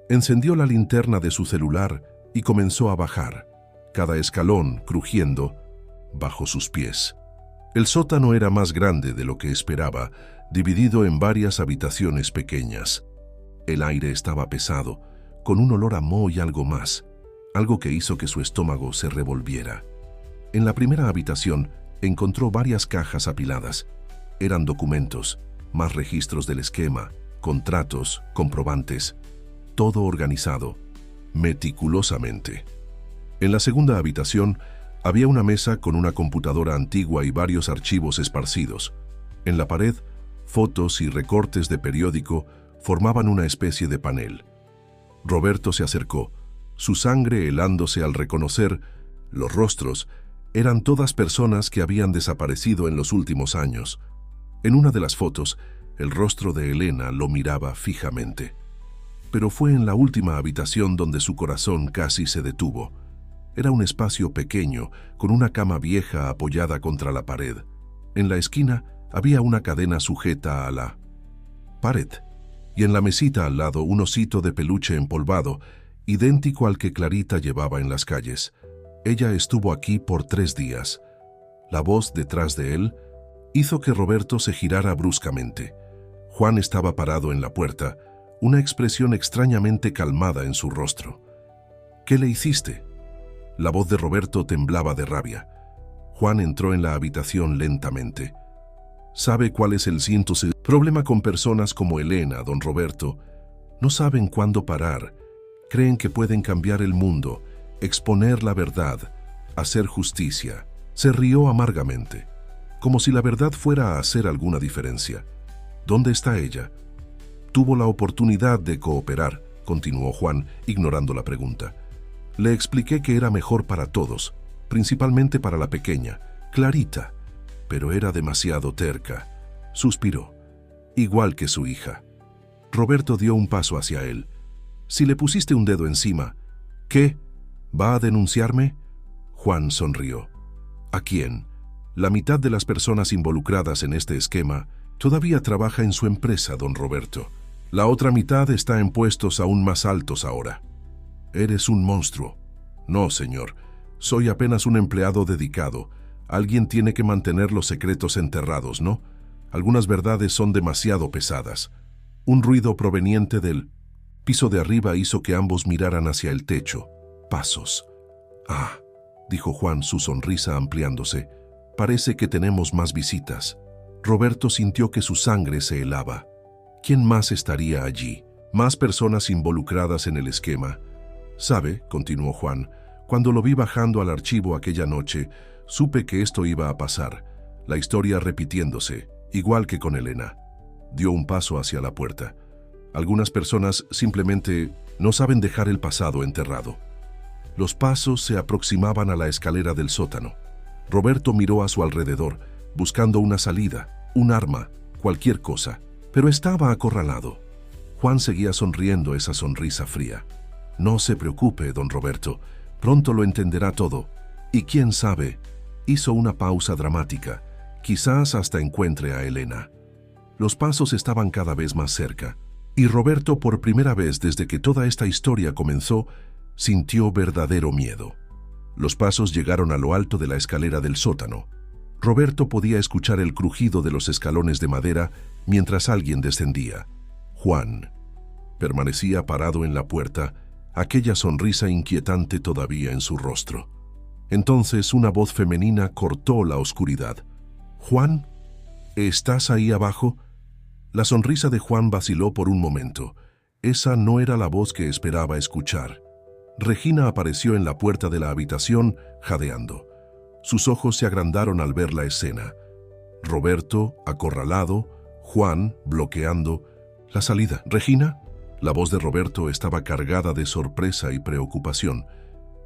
Encendió la linterna de su celular y comenzó a bajar, cada escalón crujiendo bajo sus pies. El sótano era más grande de lo que esperaba, dividido en varias habitaciones pequeñas. El aire estaba pesado, con un olor a moho y algo más, algo que hizo que su estómago se revolviera. En la primera habitación encontró varias cajas apiladas. Eran documentos, más registros del esquema, contratos, comprobantes, todo organizado, meticulosamente. En la segunda habitación había una mesa con una computadora antigua y varios archivos esparcidos. En la pared, fotos y recortes de periódico formaban una especie de panel. Roberto se acercó, su sangre helándose al reconocer los rostros. Eran todas personas que habían desaparecido en los últimos años. En una de las fotos, el rostro de Elena lo miraba fijamente. Pero fue en la última habitación donde su corazón casi se detuvo. Era un espacio pequeño, con una cama vieja apoyada contra la pared. En la esquina había una cadena sujeta a la pared, y en la mesita al lado un osito de peluche empolvado, idéntico al que Clarita llevaba en las calles. Ella estuvo aquí por 3 días. La voz detrás de él hizo que Roberto se girara bruscamente. Juan estaba parado en la puerta, una expresión extrañamente calmada en su rostro. «¿Qué le hiciste?». La voz de Roberto temblaba de rabia. Juan entró en la habitación lentamente. ¿Sabe cuál es el problema con personas como Elena, don Roberto? No saben cuándo parar. Creen que pueden cambiar el mundo, exponer la verdad, hacer justicia. Se rió amargamente, como si la verdad fuera a hacer alguna diferencia. ¿Dónde está ella? Tuvo la oportunidad de cooperar, continuó Juan, ignorando la pregunta. Le expliqué que era mejor para todos, principalmente para la pequeña, Clarita, pero era demasiado terca. Suspiró, igual que su hija. Roberto dio un paso hacia él. Si le pusiste un dedo encima, ¿qué? ¿Va a denunciarme? Juan sonrió. ¿A quién? La mitad de las personas involucradas en este esquema todavía trabaja en su empresa, don Roberto. La otra mitad está en puestos aún más altos ahora. Eres un monstruo. No, señor. Soy apenas un empleado dedicado. Alguien tiene que mantener los secretos enterrados, ¿no? Algunas verdades son demasiado pesadas. Un ruido proveniente del piso de arriba hizo que ambos miraran hacia el techo. Pasos. Ah, dijo Juan, su sonrisa ampliándose. Parece que tenemos más visitas. Roberto sintió que su sangre se helaba. ¿Quién más estaría allí? Más personas involucradas en el esquema. ¿Sabe?, continuó Juan, cuando lo vi bajando al archivo aquella noche, supe que esto iba a pasar. La historia repitiéndose, igual que con Elena. Dio un paso hacia la puerta. Algunas personas simplemente no saben dejar el pasado enterrado. Los pasos se aproximaban a la escalera del sótano. Roberto miró a su alrededor, buscando una salida, un arma, cualquier cosa, pero estaba acorralado. Juan seguía sonriendo esa sonrisa fría. No se preocupe, don Roberto, pronto lo entenderá todo. Y quién sabe, hizo una pausa dramática, quizás hasta encuentre a Elena. Los pasos estaban cada vez más cerca, y Roberto, por primera vez desde que toda esta historia comenzó, sintió verdadero miedo. Los pasos llegaron a lo alto de la escalera del sótano. Roberto podía escuchar el crujido de los escalones de madera mientras alguien descendía. Juan permanecía parado en la puerta, aquella sonrisa inquietante todavía en su rostro. Entonces una voz femenina cortó la oscuridad. «Juan, ¿estás ahí abajo?» La sonrisa de Juan vaciló por un momento. Esa no era la voz que esperaba escuchar. Regina apareció en la puerta de la habitación, jadeando. Sus ojos se agrandaron al ver la escena. Roberto, acorralado, Juan, bloqueando la salida. «¿Regina?» La voz de Roberto estaba cargada de sorpresa y preocupación.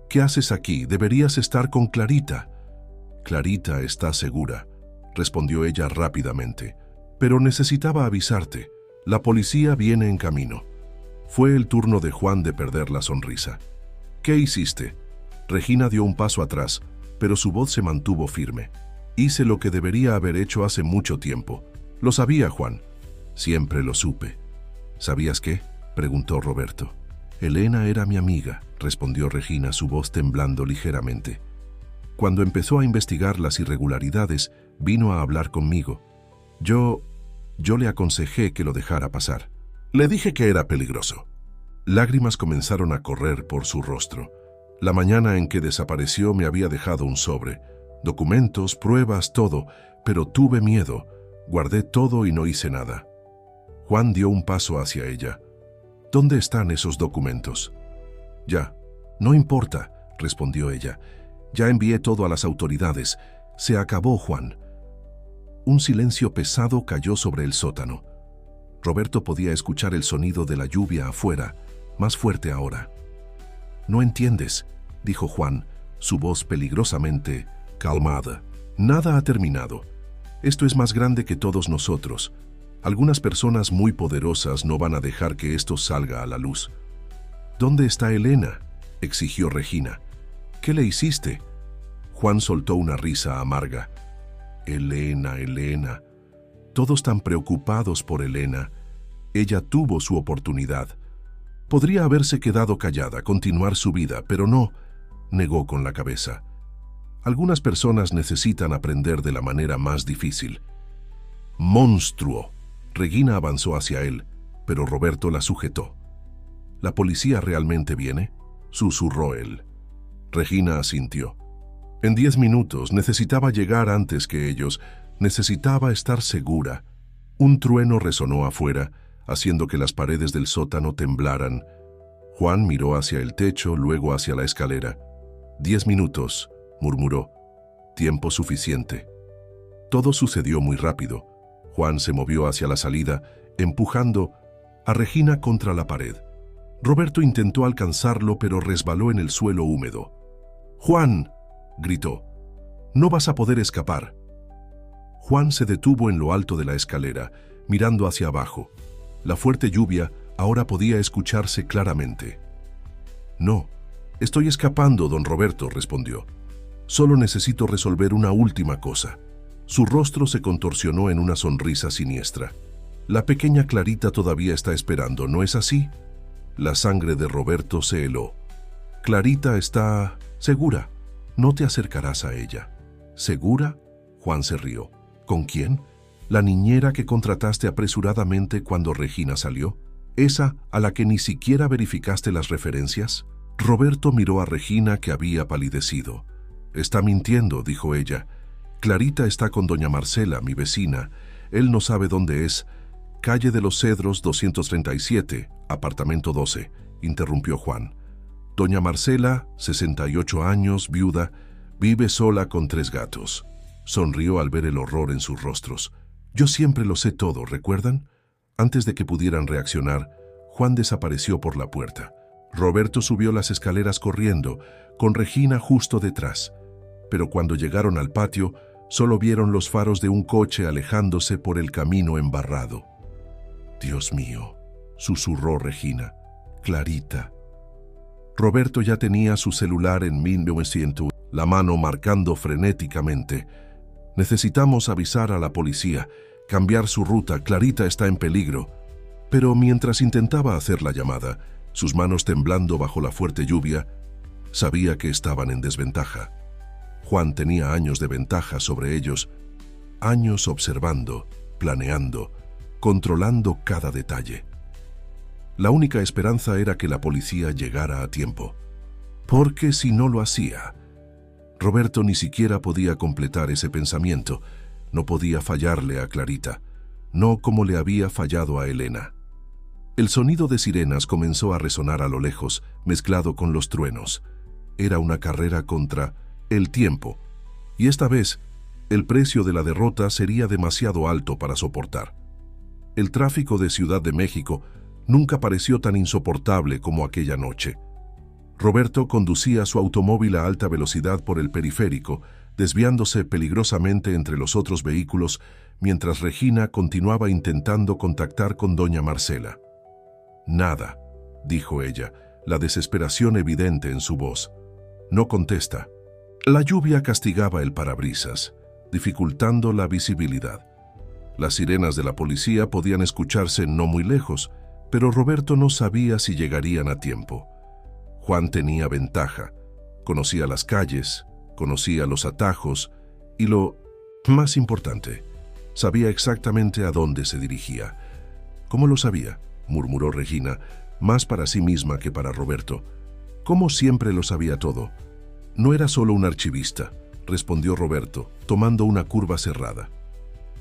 «¿Qué haces aquí? Deberías estar con Clarita». «Clarita está segura», respondió ella rápidamente. «Pero necesitaba avisarte. La policía viene en camino». Fue el turno de Juan de perder la sonrisa. «¿Qué hiciste?» Regina dio un paso atrás, pero su voz se mantuvo firme. «Hice lo que debería haber hecho hace mucho tiempo. Lo sabía, Juan. Siempre lo supe». «¿Sabías qué?», preguntó Roberto. «Elena era mi amiga», respondió Regina, su voz temblando ligeramente. «Cuando empezó a investigar las irregularidades, vino a hablar conmigo. Yo le aconsejé que lo dejara pasar. Le dije que era peligroso». Lágrimas comenzaron a correr por su rostro. La mañana en que desapareció me había dejado un sobre. Documentos, pruebas, todo, pero tuve miedo. Guardé todo y no hice nada. Juan dio un paso hacia ella. «¿Dónde están esos documentos?» «Ya, no importa», respondió ella. «Ya envié todo a las autoridades. Se acabó, Juan». Un silencio pesado cayó sobre el sótano. Roberto podía escuchar el sonido de la lluvia afuera, más fuerte ahora. «No entiendes», dijo Juan, su voz peligrosamente calmada. «Nada ha terminado. Esto es más grande que todos nosotros. Algunas personas muy poderosas no van a dejar que esto salga a la luz». «¿Dónde está Elena?», exigió Regina. «¿Qué le hiciste?». Juan soltó una risa amarga. «Elena, Elena. Todos tan preocupados por Elena. Ella tuvo su oportunidad. Podría haberse quedado callada, continuar su vida, pero no», negó con la cabeza. «Algunas personas necesitan aprender de la manera más difícil». «¡Monstruo!». Regina avanzó hacia él, pero Roberto la sujetó. «¿La policía realmente viene?», susurró él. Regina asintió. «En 10 minutos, necesitaba llegar antes que ellos. Necesitaba estar segura. Un trueno resonó afuera, haciendo que las paredes del sótano temblaran. Juan miró hacia el techo, luego hacia la escalera. 10 minutos, murmuró. Tiempo suficiente. Todo sucedió muy rápido. Juan se movió hacia la salida, empujando a Regina contra la pared. Roberto intentó alcanzarlo, pero resbaló en el suelo húmedo. «¡Juan!», gritó. «No vas a poder escapar». Juan se detuvo en lo alto de la escalera, mirando hacia abajo. La fuerte lluvia ahora podía escucharse claramente. «No, estoy escapando, don Roberto», respondió. «Solo necesito resolver una última cosa». Su rostro se contorsionó en una sonrisa siniestra. «La pequeña Clarita todavía está esperando, ¿no es así?». La sangre de Roberto se heló. «Clarita está segura. No te acercarás a ella». «¿Segura?», Juan se rió. «¿Con quién? ¿La niñera que contrataste apresuradamente cuando Regina salió? ¿Esa a la que ni siquiera verificaste las referencias?». Roberto miró a Regina, que había palidecido. «Está mintiendo», dijo ella. «Clarita está con doña Marcela, mi vecina. Él no sabe dónde es». «Calle de los Cedros 237, apartamento 12», interrumpió Juan. «Doña Marcela, 68 años, viuda, vive sola con 3 gatos». Sonrió al ver el horror en sus rostros. «Yo siempre lo sé todo, ¿recuerdan?». Antes de que pudieran reaccionar, Juan desapareció por la puerta. Roberto subió las escaleras corriendo, con Regina justo detrás. Pero cuando llegaron al patio, solo vieron los faros de un coche alejándose por el camino embarrado. «Dios mío», susurró Regina. «Clarita». Roberto ya tenía su celular en 1900, la mano marcando frenéticamente. «Necesitamos avisar a la policía, cambiar su ruta, Clarita está en peligro». Pero mientras intentaba hacer la llamada, sus manos temblando bajo la fuerte lluvia, sabía que estaban en desventaja. Juan tenía años de ventaja sobre ellos, años observando, planeando, controlando cada detalle. La única esperanza era que la policía llegara a tiempo. Porque si no lo hacía, Roberto ni siquiera podía completar ese pensamiento, no podía fallarle a Clarita, no como le había fallado a Elena. El sonido de sirenas comenzó a resonar a lo lejos, mezclado con los truenos. Era una carrera contra el tiempo, y esta vez el precio de la derrota sería demasiado alto para soportar. El tráfico de Ciudad de México nunca pareció tan insoportable como aquella noche. Roberto conducía su automóvil a alta velocidad por el periférico, desviándose peligrosamente entre los otros vehículos, mientras Regina continuaba intentando contactar con doña Marcela. «Nada», dijo ella, la desesperación evidente en su voz. «No contesta». La lluvia castigaba el parabrisas, dificultando la visibilidad. Las sirenas de la policía podían escucharse no muy lejos, pero Roberto no sabía si llegarían a tiempo. Juan tenía ventaja. Conocía las calles, conocía los atajos y lo más importante, sabía exactamente a dónde se dirigía. «¿Cómo lo sabía?», murmuró Regina, más para sí misma que para Roberto. «¿Cómo siempre lo sabía todo?». «No era solo un archivista», respondió Roberto, tomando una curva cerrada.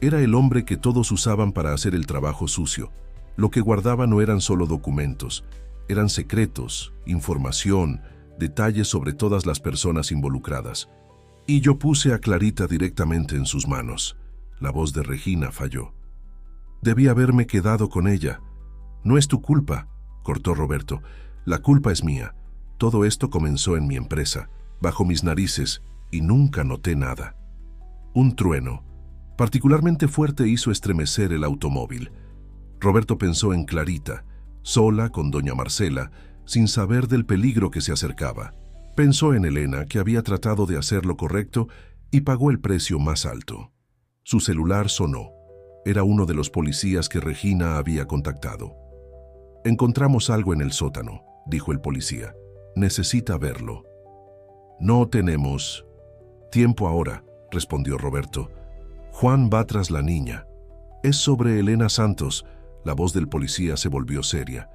«Era el hombre que todos usaban para hacer el trabajo sucio. Lo que guardaba no eran solo documentos, eran secretos, información, detalles sobre todas las personas involucradas. Y yo puse a Clarita directamente en sus manos». La voz de Regina falló. «Debí haberme quedado con ella». «No es tu culpa», cortó Roberto. «La culpa es mía. Todo esto comenzó en mi empresa, bajo mis narices, y nunca noté nada». Un trueno, particularmente fuerte, hizo estremecer el automóvil. Roberto pensó en Clarita, sola con doña Marcela, sin saber del peligro que se acercaba. Pensó en Elena, que había tratado de hacer lo correcto y pagó el precio más alto. Su celular sonó. Era uno de los policías que Regina había contactado. «Encontramos algo en el sótano», dijo el policía. «Necesita verlo». «No tenemos tiempo ahora», respondió Roberto. «Juan va tras la niña. Es sobre Elena Santos». La voz del policía se volvió seria.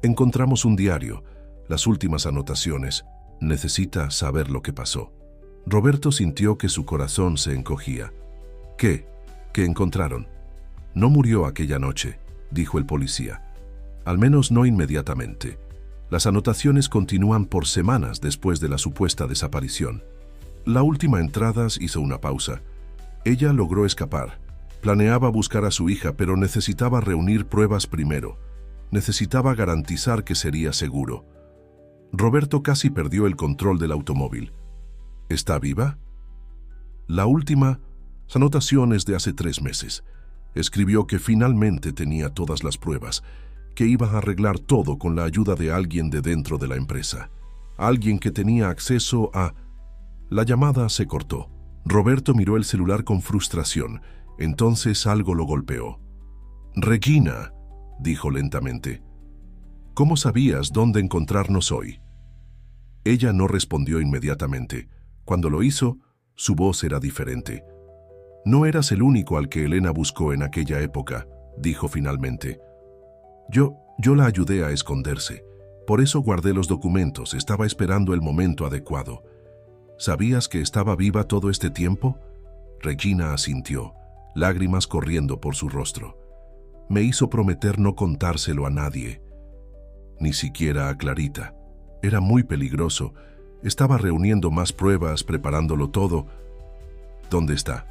«Encontramos un diario, las últimas anotaciones. Necesita saber lo que pasó». Roberto sintió que su corazón se encogía. «¿Qué?», ¿Qué encontraron? No murió aquella noche, dijo el policía. Al menos no inmediatamente. Las anotaciones continúan por semanas después de la supuesta desaparición. La última entrada hizo una pausa. Ella logró escapar. Planeaba buscar a su hija, pero necesitaba reunir pruebas primero. Necesitaba garantizar que sería seguro. Roberto casi perdió el control del automóvil. ¿Está viva? La última anotación es de hace 3 meses. Escribió que finalmente tenía todas las pruebas, que iba a arreglar todo con la ayuda de alguien de dentro de la empresa. Alguien que tenía acceso a... La llamada se cortó. Roberto miró el celular con frustración. Entonces algo lo golpeó. «Regina», dijo lentamente, «¿cómo sabías dónde encontrarnos hoy?» Ella no respondió inmediatamente. Cuando lo hizo, su voz era diferente. «No eras el único al que Elena buscó en aquella época», dijo finalmente. Yo la ayudé a esconderse. Por eso guardé los documentos, estaba esperando el momento adecuado. ¿Sabías que estaba viva todo este tiempo?» Regina asintió, lágrimas corriendo por su rostro. «Me hizo prometer no contárselo a nadie, ni siquiera a Clarita. Era muy peligroso. Estaba reuniendo más pruebas, preparándolo todo». «¿Dónde está?»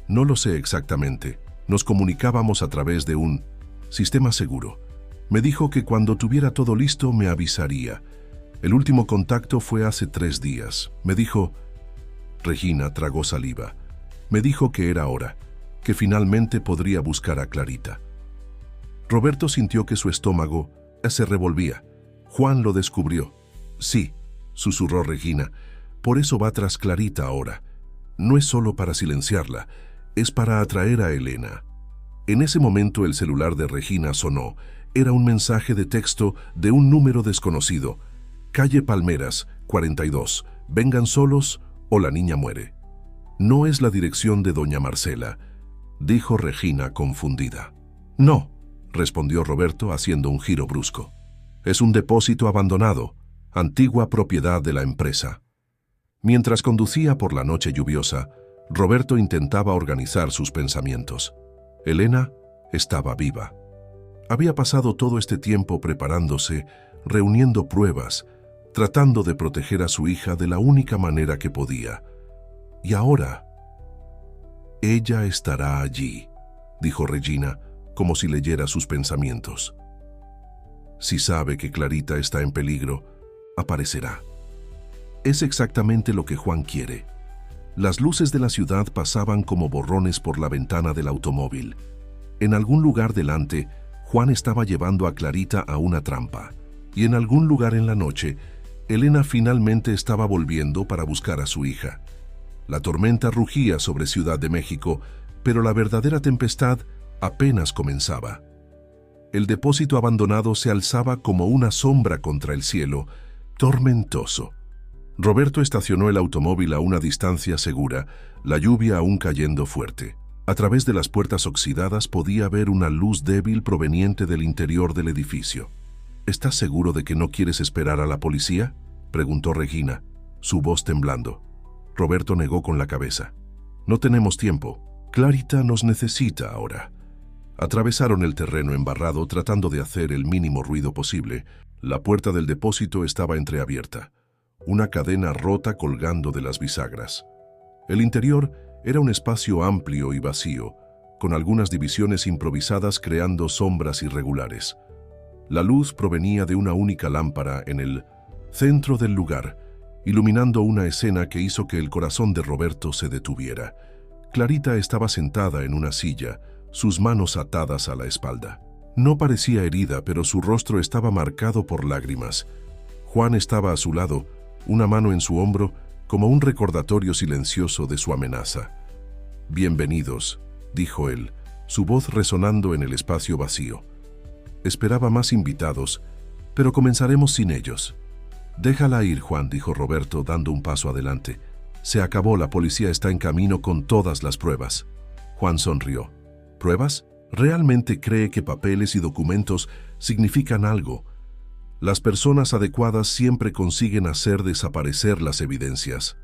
«No lo sé exactamente. Nos comunicábamos a través de un sistema seguro. Me dijo que cuando tuviera todo listo me avisaría. El último contacto fue hace 3 días. Me dijo...» Regina tragó saliva. «Me dijo que era hora, que finalmente podría buscar a Clarita». Roberto sintió que su estómago se revolvía. «Juan lo descubrió». «Sí», susurró Regina. «Por eso va tras Clarita ahora. No es solo para silenciarla, es para atraer a Elena». En ese momento el celular de Regina sonó. Era un mensaje de texto de un número desconocido. «Calle Palmeras, 42. Vengan solos o la niña muere». «No es la dirección de doña Marcela», dijo Regina confundida. «No», respondió Roberto haciendo un giro brusco. «Es un depósito abandonado, antigua propiedad de la empresa». Mientras conducía por la noche lluviosa, Roberto intentaba organizar sus pensamientos. Elena estaba viva. Había pasado todo este tiempo preparándose, reuniendo pruebas, tratando de proteger a su hija de la única manera que podía. Y ahora, ella estará allí, dijo Regina, como si leyera sus pensamientos. Si sabe que Clarita está en peligro, aparecerá. Es exactamente lo que Juan quiere. Las luces de la ciudad pasaban como borrones por la ventana del automóvil. En algún lugar delante, Juan estaba llevando a Clarita a una trampa. Y en algún lugar en la noche, Elena finalmente estaba volviendo para buscar a su hija. La tormenta rugía sobre Ciudad de México, pero la verdadera tempestad apenas comenzaba. El depósito abandonado se alzaba como una sombra contra el cielo, tormentoso. Roberto estacionó el automóvil a una distancia segura, la lluvia aún cayendo fuerte. A través de las puertas oxidadas podía ver una luz débil proveniente del interior del edificio. «¿Estás seguro de que no quieres esperar a la policía?», preguntó Regina, su voz temblando. Roberto negó con la cabeza. «No tenemos tiempo. Clarita nos necesita ahora». Atravesaron el terreno embarrado tratando de hacer el mínimo ruido posible. La puerta del depósito estaba entreabierta, una cadena rota colgando de las bisagras. El interior era un espacio amplio y vacío, con algunas divisiones improvisadas creando sombras irregulares. La luz provenía de una única lámpara en el centro del lugar, iluminando una escena que hizo que el corazón de Roberto se detuviera. Clarita estaba sentada en una silla, sus manos atadas a la espalda. No parecía herida, pero su rostro estaba marcado por lágrimas. Juan estaba a su lado, una mano en su hombro, como un recordatorio silencioso de su amenaza. «Bienvenidos», dijo él, su voz resonando en el espacio vacío. Esperaba más invitados, pero comenzaremos sin ellos. «Déjala ir, Juan», dijo Roberto, dando un paso adelante. «Se acabó, la policía está en camino con todas las pruebas». Juan sonrió. «¿Pruebas? ¿Realmente cree que papeles y documentos significan algo? Las personas adecuadas siempre consiguen hacer desaparecer las evidencias».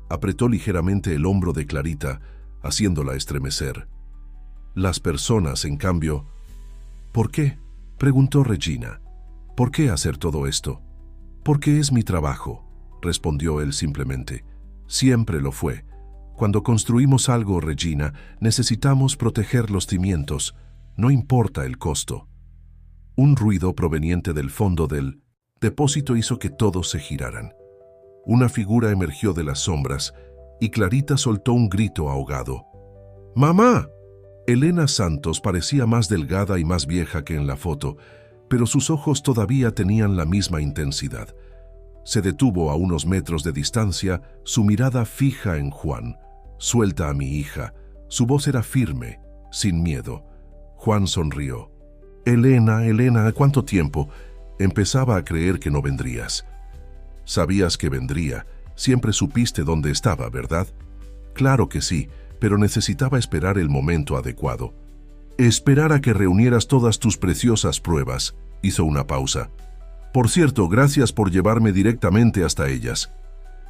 Apretó ligeramente el hombro de Clarita, haciéndola estremecer. Las personas, en cambio... ¿Por qué?, preguntó Regina. ¿Por qué hacer todo esto? Porque es mi trabajo, respondió él simplemente. Siempre lo fue. Cuando construimos algo, Regina, necesitamos proteger los cimientos, no importa el costo. Un ruido proveniente del fondo del depósito hizo que todos se giraran. Una figura emergió de las sombras y Clarita soltó un grito ahogado. ¡Mamá! Elena Santos parecía más delgada y más vieja que en la foto, pero sus ojos todavía tenían la misma intensidad. Se detuvo a unos metros de distancia, su mirada fija en Juan. «Suelta a mi hija». Su voz era firme, sin miedo. Juan sonrió. «Elena, Elena, ¿cuánto tiempo?» Empezaba a creer que no vendrías. «Sabías que vendría. Siempre supiste dónde estaba, ¿verdad?» «Claro que sí, pero necesitaba esperar el momento adecuado. Esperar a que reunieras todas tus preciosas pruebas». Hizo una pausa. «Por cierto, gracias por llevarme directamente hasta ellas».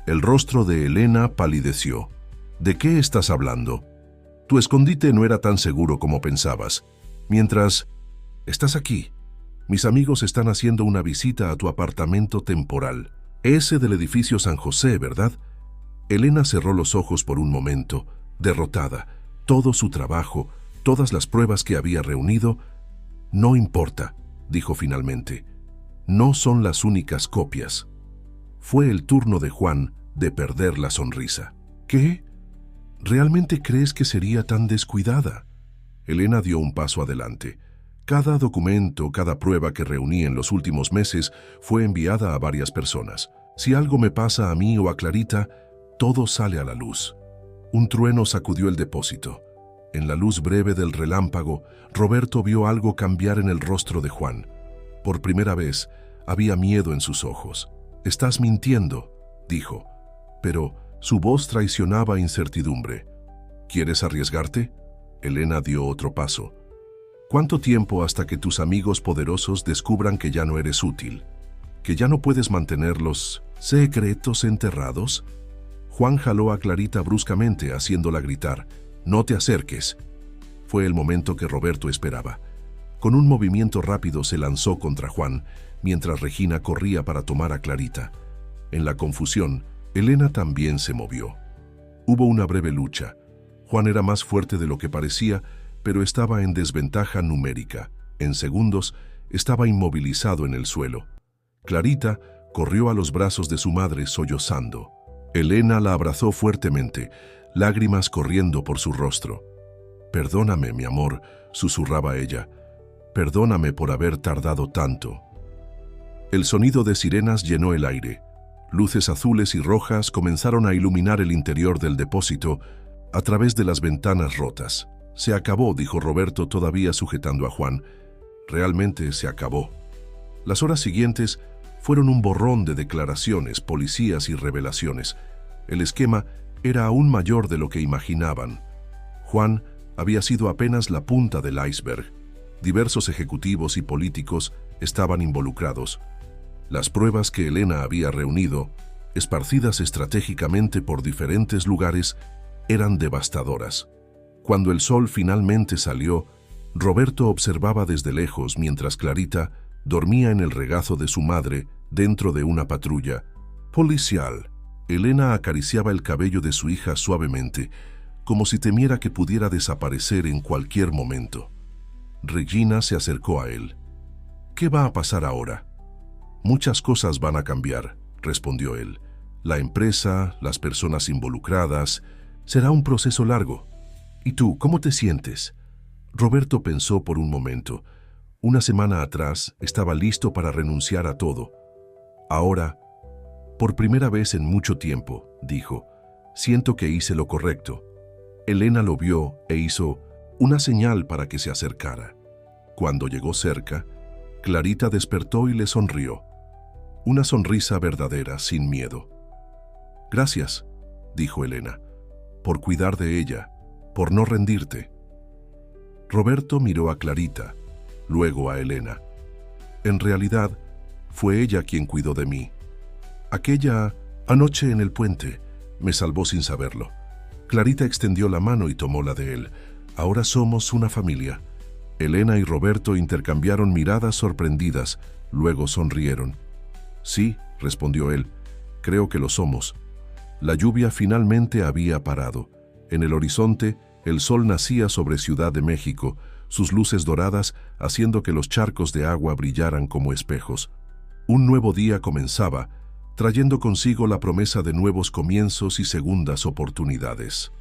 El rostro de Elena palideció. «¿De qué estás hablando? Tu escondite no era tan seguro como pensabas. Mientras... estás aquí. Mis amigos están haciendo una visita a tu apartamento temporal. Ese del edificio San José, ¿verdad?» Elena cerró los ojos por un momento, derrotada. Todo su trabajo, todas las pruebas que había reunido... «No importa», dijo finalmente. «No son las únicas copias». Fue el turno de Juan de perder la sonrisa. «¿Qué? ¿Realmente crees que sería tan descuidada?» Elena dio un paso adelante. Cada documento, cada prueba que reuní en los últimos meses fue enviada a varias personas. Si algo me pasa a mí o a Clarita, todo sale a la luz. Un trueno sacudió el depósito. En la luz breve del relámpago, Roberto vio algo cambiar en el rostro de Juan. Por primera vez, había miedo en sus ojos. «Estás mintiendo», dijo, pero su voz traicionaba incertidumbre. «¿Quieres arriesgarte?» Elena dio otro paso. «¿Cuánto tiempo hasta que tus amigos poderosos descubran que ya no eres útil? ¿Que ya no puedes mantener los secretos enterrados?» Juan jaló a Clarita bruscamente, haciéndola gritar. «No te acerques». Fue el momento que Roberto esperaba. Con un movimiento rápido se lanzó contra Juan, mientras Regina corría para tomar a Clarita. En la confusión, Elena también se movió. Hubo una breve lucha. Juan era más fuerte de lo que parecía, pero estaba en desventaja numérica. En segundos, estaba inmovilizado en el suelo. Clarita corrió a los brazos de su madre sollozando. Elena la abrazó fuertemente, lágrimas corriendo por su rostro. «Perdóname, mi amor», susurraba ella. «Perdóname por haber tardado tanto». El sonido de sirenas llenó el aire. Luces azules y rojas comenzaron a iluminar el interior del depósito a través de las ventanas rotas. «Se acabó», dijo Roberto todavía sujetando a Juan. Realmente se acabó. Las horas siguientes fueron un borrón de declaraciones, policías y revelaciones. El esquema era aún mayor de lo que imaginaban. Juan había sido apenas la punta del iceberg. Diversos ejecutivos y políticos estaban involucrados. Las pruebas que Elena había reunido, esparcidas estratégicamente por diferentes lugares, eran devastadoras. Cuando el sol finalmente salió, Roberto observaba desde lejos mientras Clarita dormía en el regazo de su madre dentro de una patrulla policial. Elena acariciaba el cabello de su hija suavemente, como si temiera que pudiera desaparecer en cualquier momento. Regina se acercó a él. «¿Qué va a pasar ahora?» «Muchas cosas van a cambiar», respondió él. «La empresa, las personas involucradas, será un proceso largo. ¿Y tú, cómo te sientes?» Roberto pensó por un momento. Una semana atrás estaba listo para renunciar a todo. Ahora, por primera vez en mucho tiempo, dijo, siento que hice lo correcto. Elena lo vio e hizo una señal para que se acercara. Cuando llegó cerca, Clarita despertó y le sonrió. Una sonrisa verdadera, sin miedo. «Gracias», dijo Elena, «por cuidar de ella, por no rendirte». Roberto miró a Clarita, luego a Elena. «En realidad, fue ella quien cuidó de mí. Aquella anoche en el puente me salvó sin saberlo». Clarita extendió la mano y tomó la de él. Ahora somos una familia. Elena y Roberto intercambiaron miradas sorprendidas, luego sonrieron. Sí, respondió él, creo que lo somos. La lluvia finalmente había parado. En el horizonte, el sol nacía sobre Ciudad de México, sus luces doradas haciendo que los charcos de agua brillaran como espejos. Un nuevo día comenzaba, trayendo consigo la promesa de nuevos comienzos y segundas oportunidades.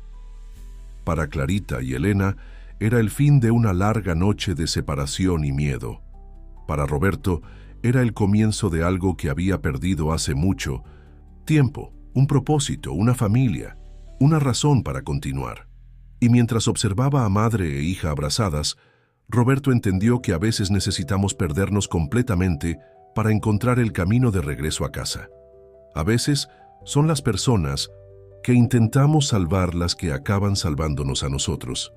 Para Clarita y Elena, era el fin de una larga noche de separación y miedo. Para Roberto, era el comienzo de algo que había perdido hace mucho tiempo, un propósito, una familia, una razón para continuar. Y mientras observaba a madre e hija abrazadas, Roberto entendió que a veces necesitamos perdernos completamente para encontrar el camino de regreso a casa. A veces son las personas que intentamos salvar las que acaban salvándonos a nosotros.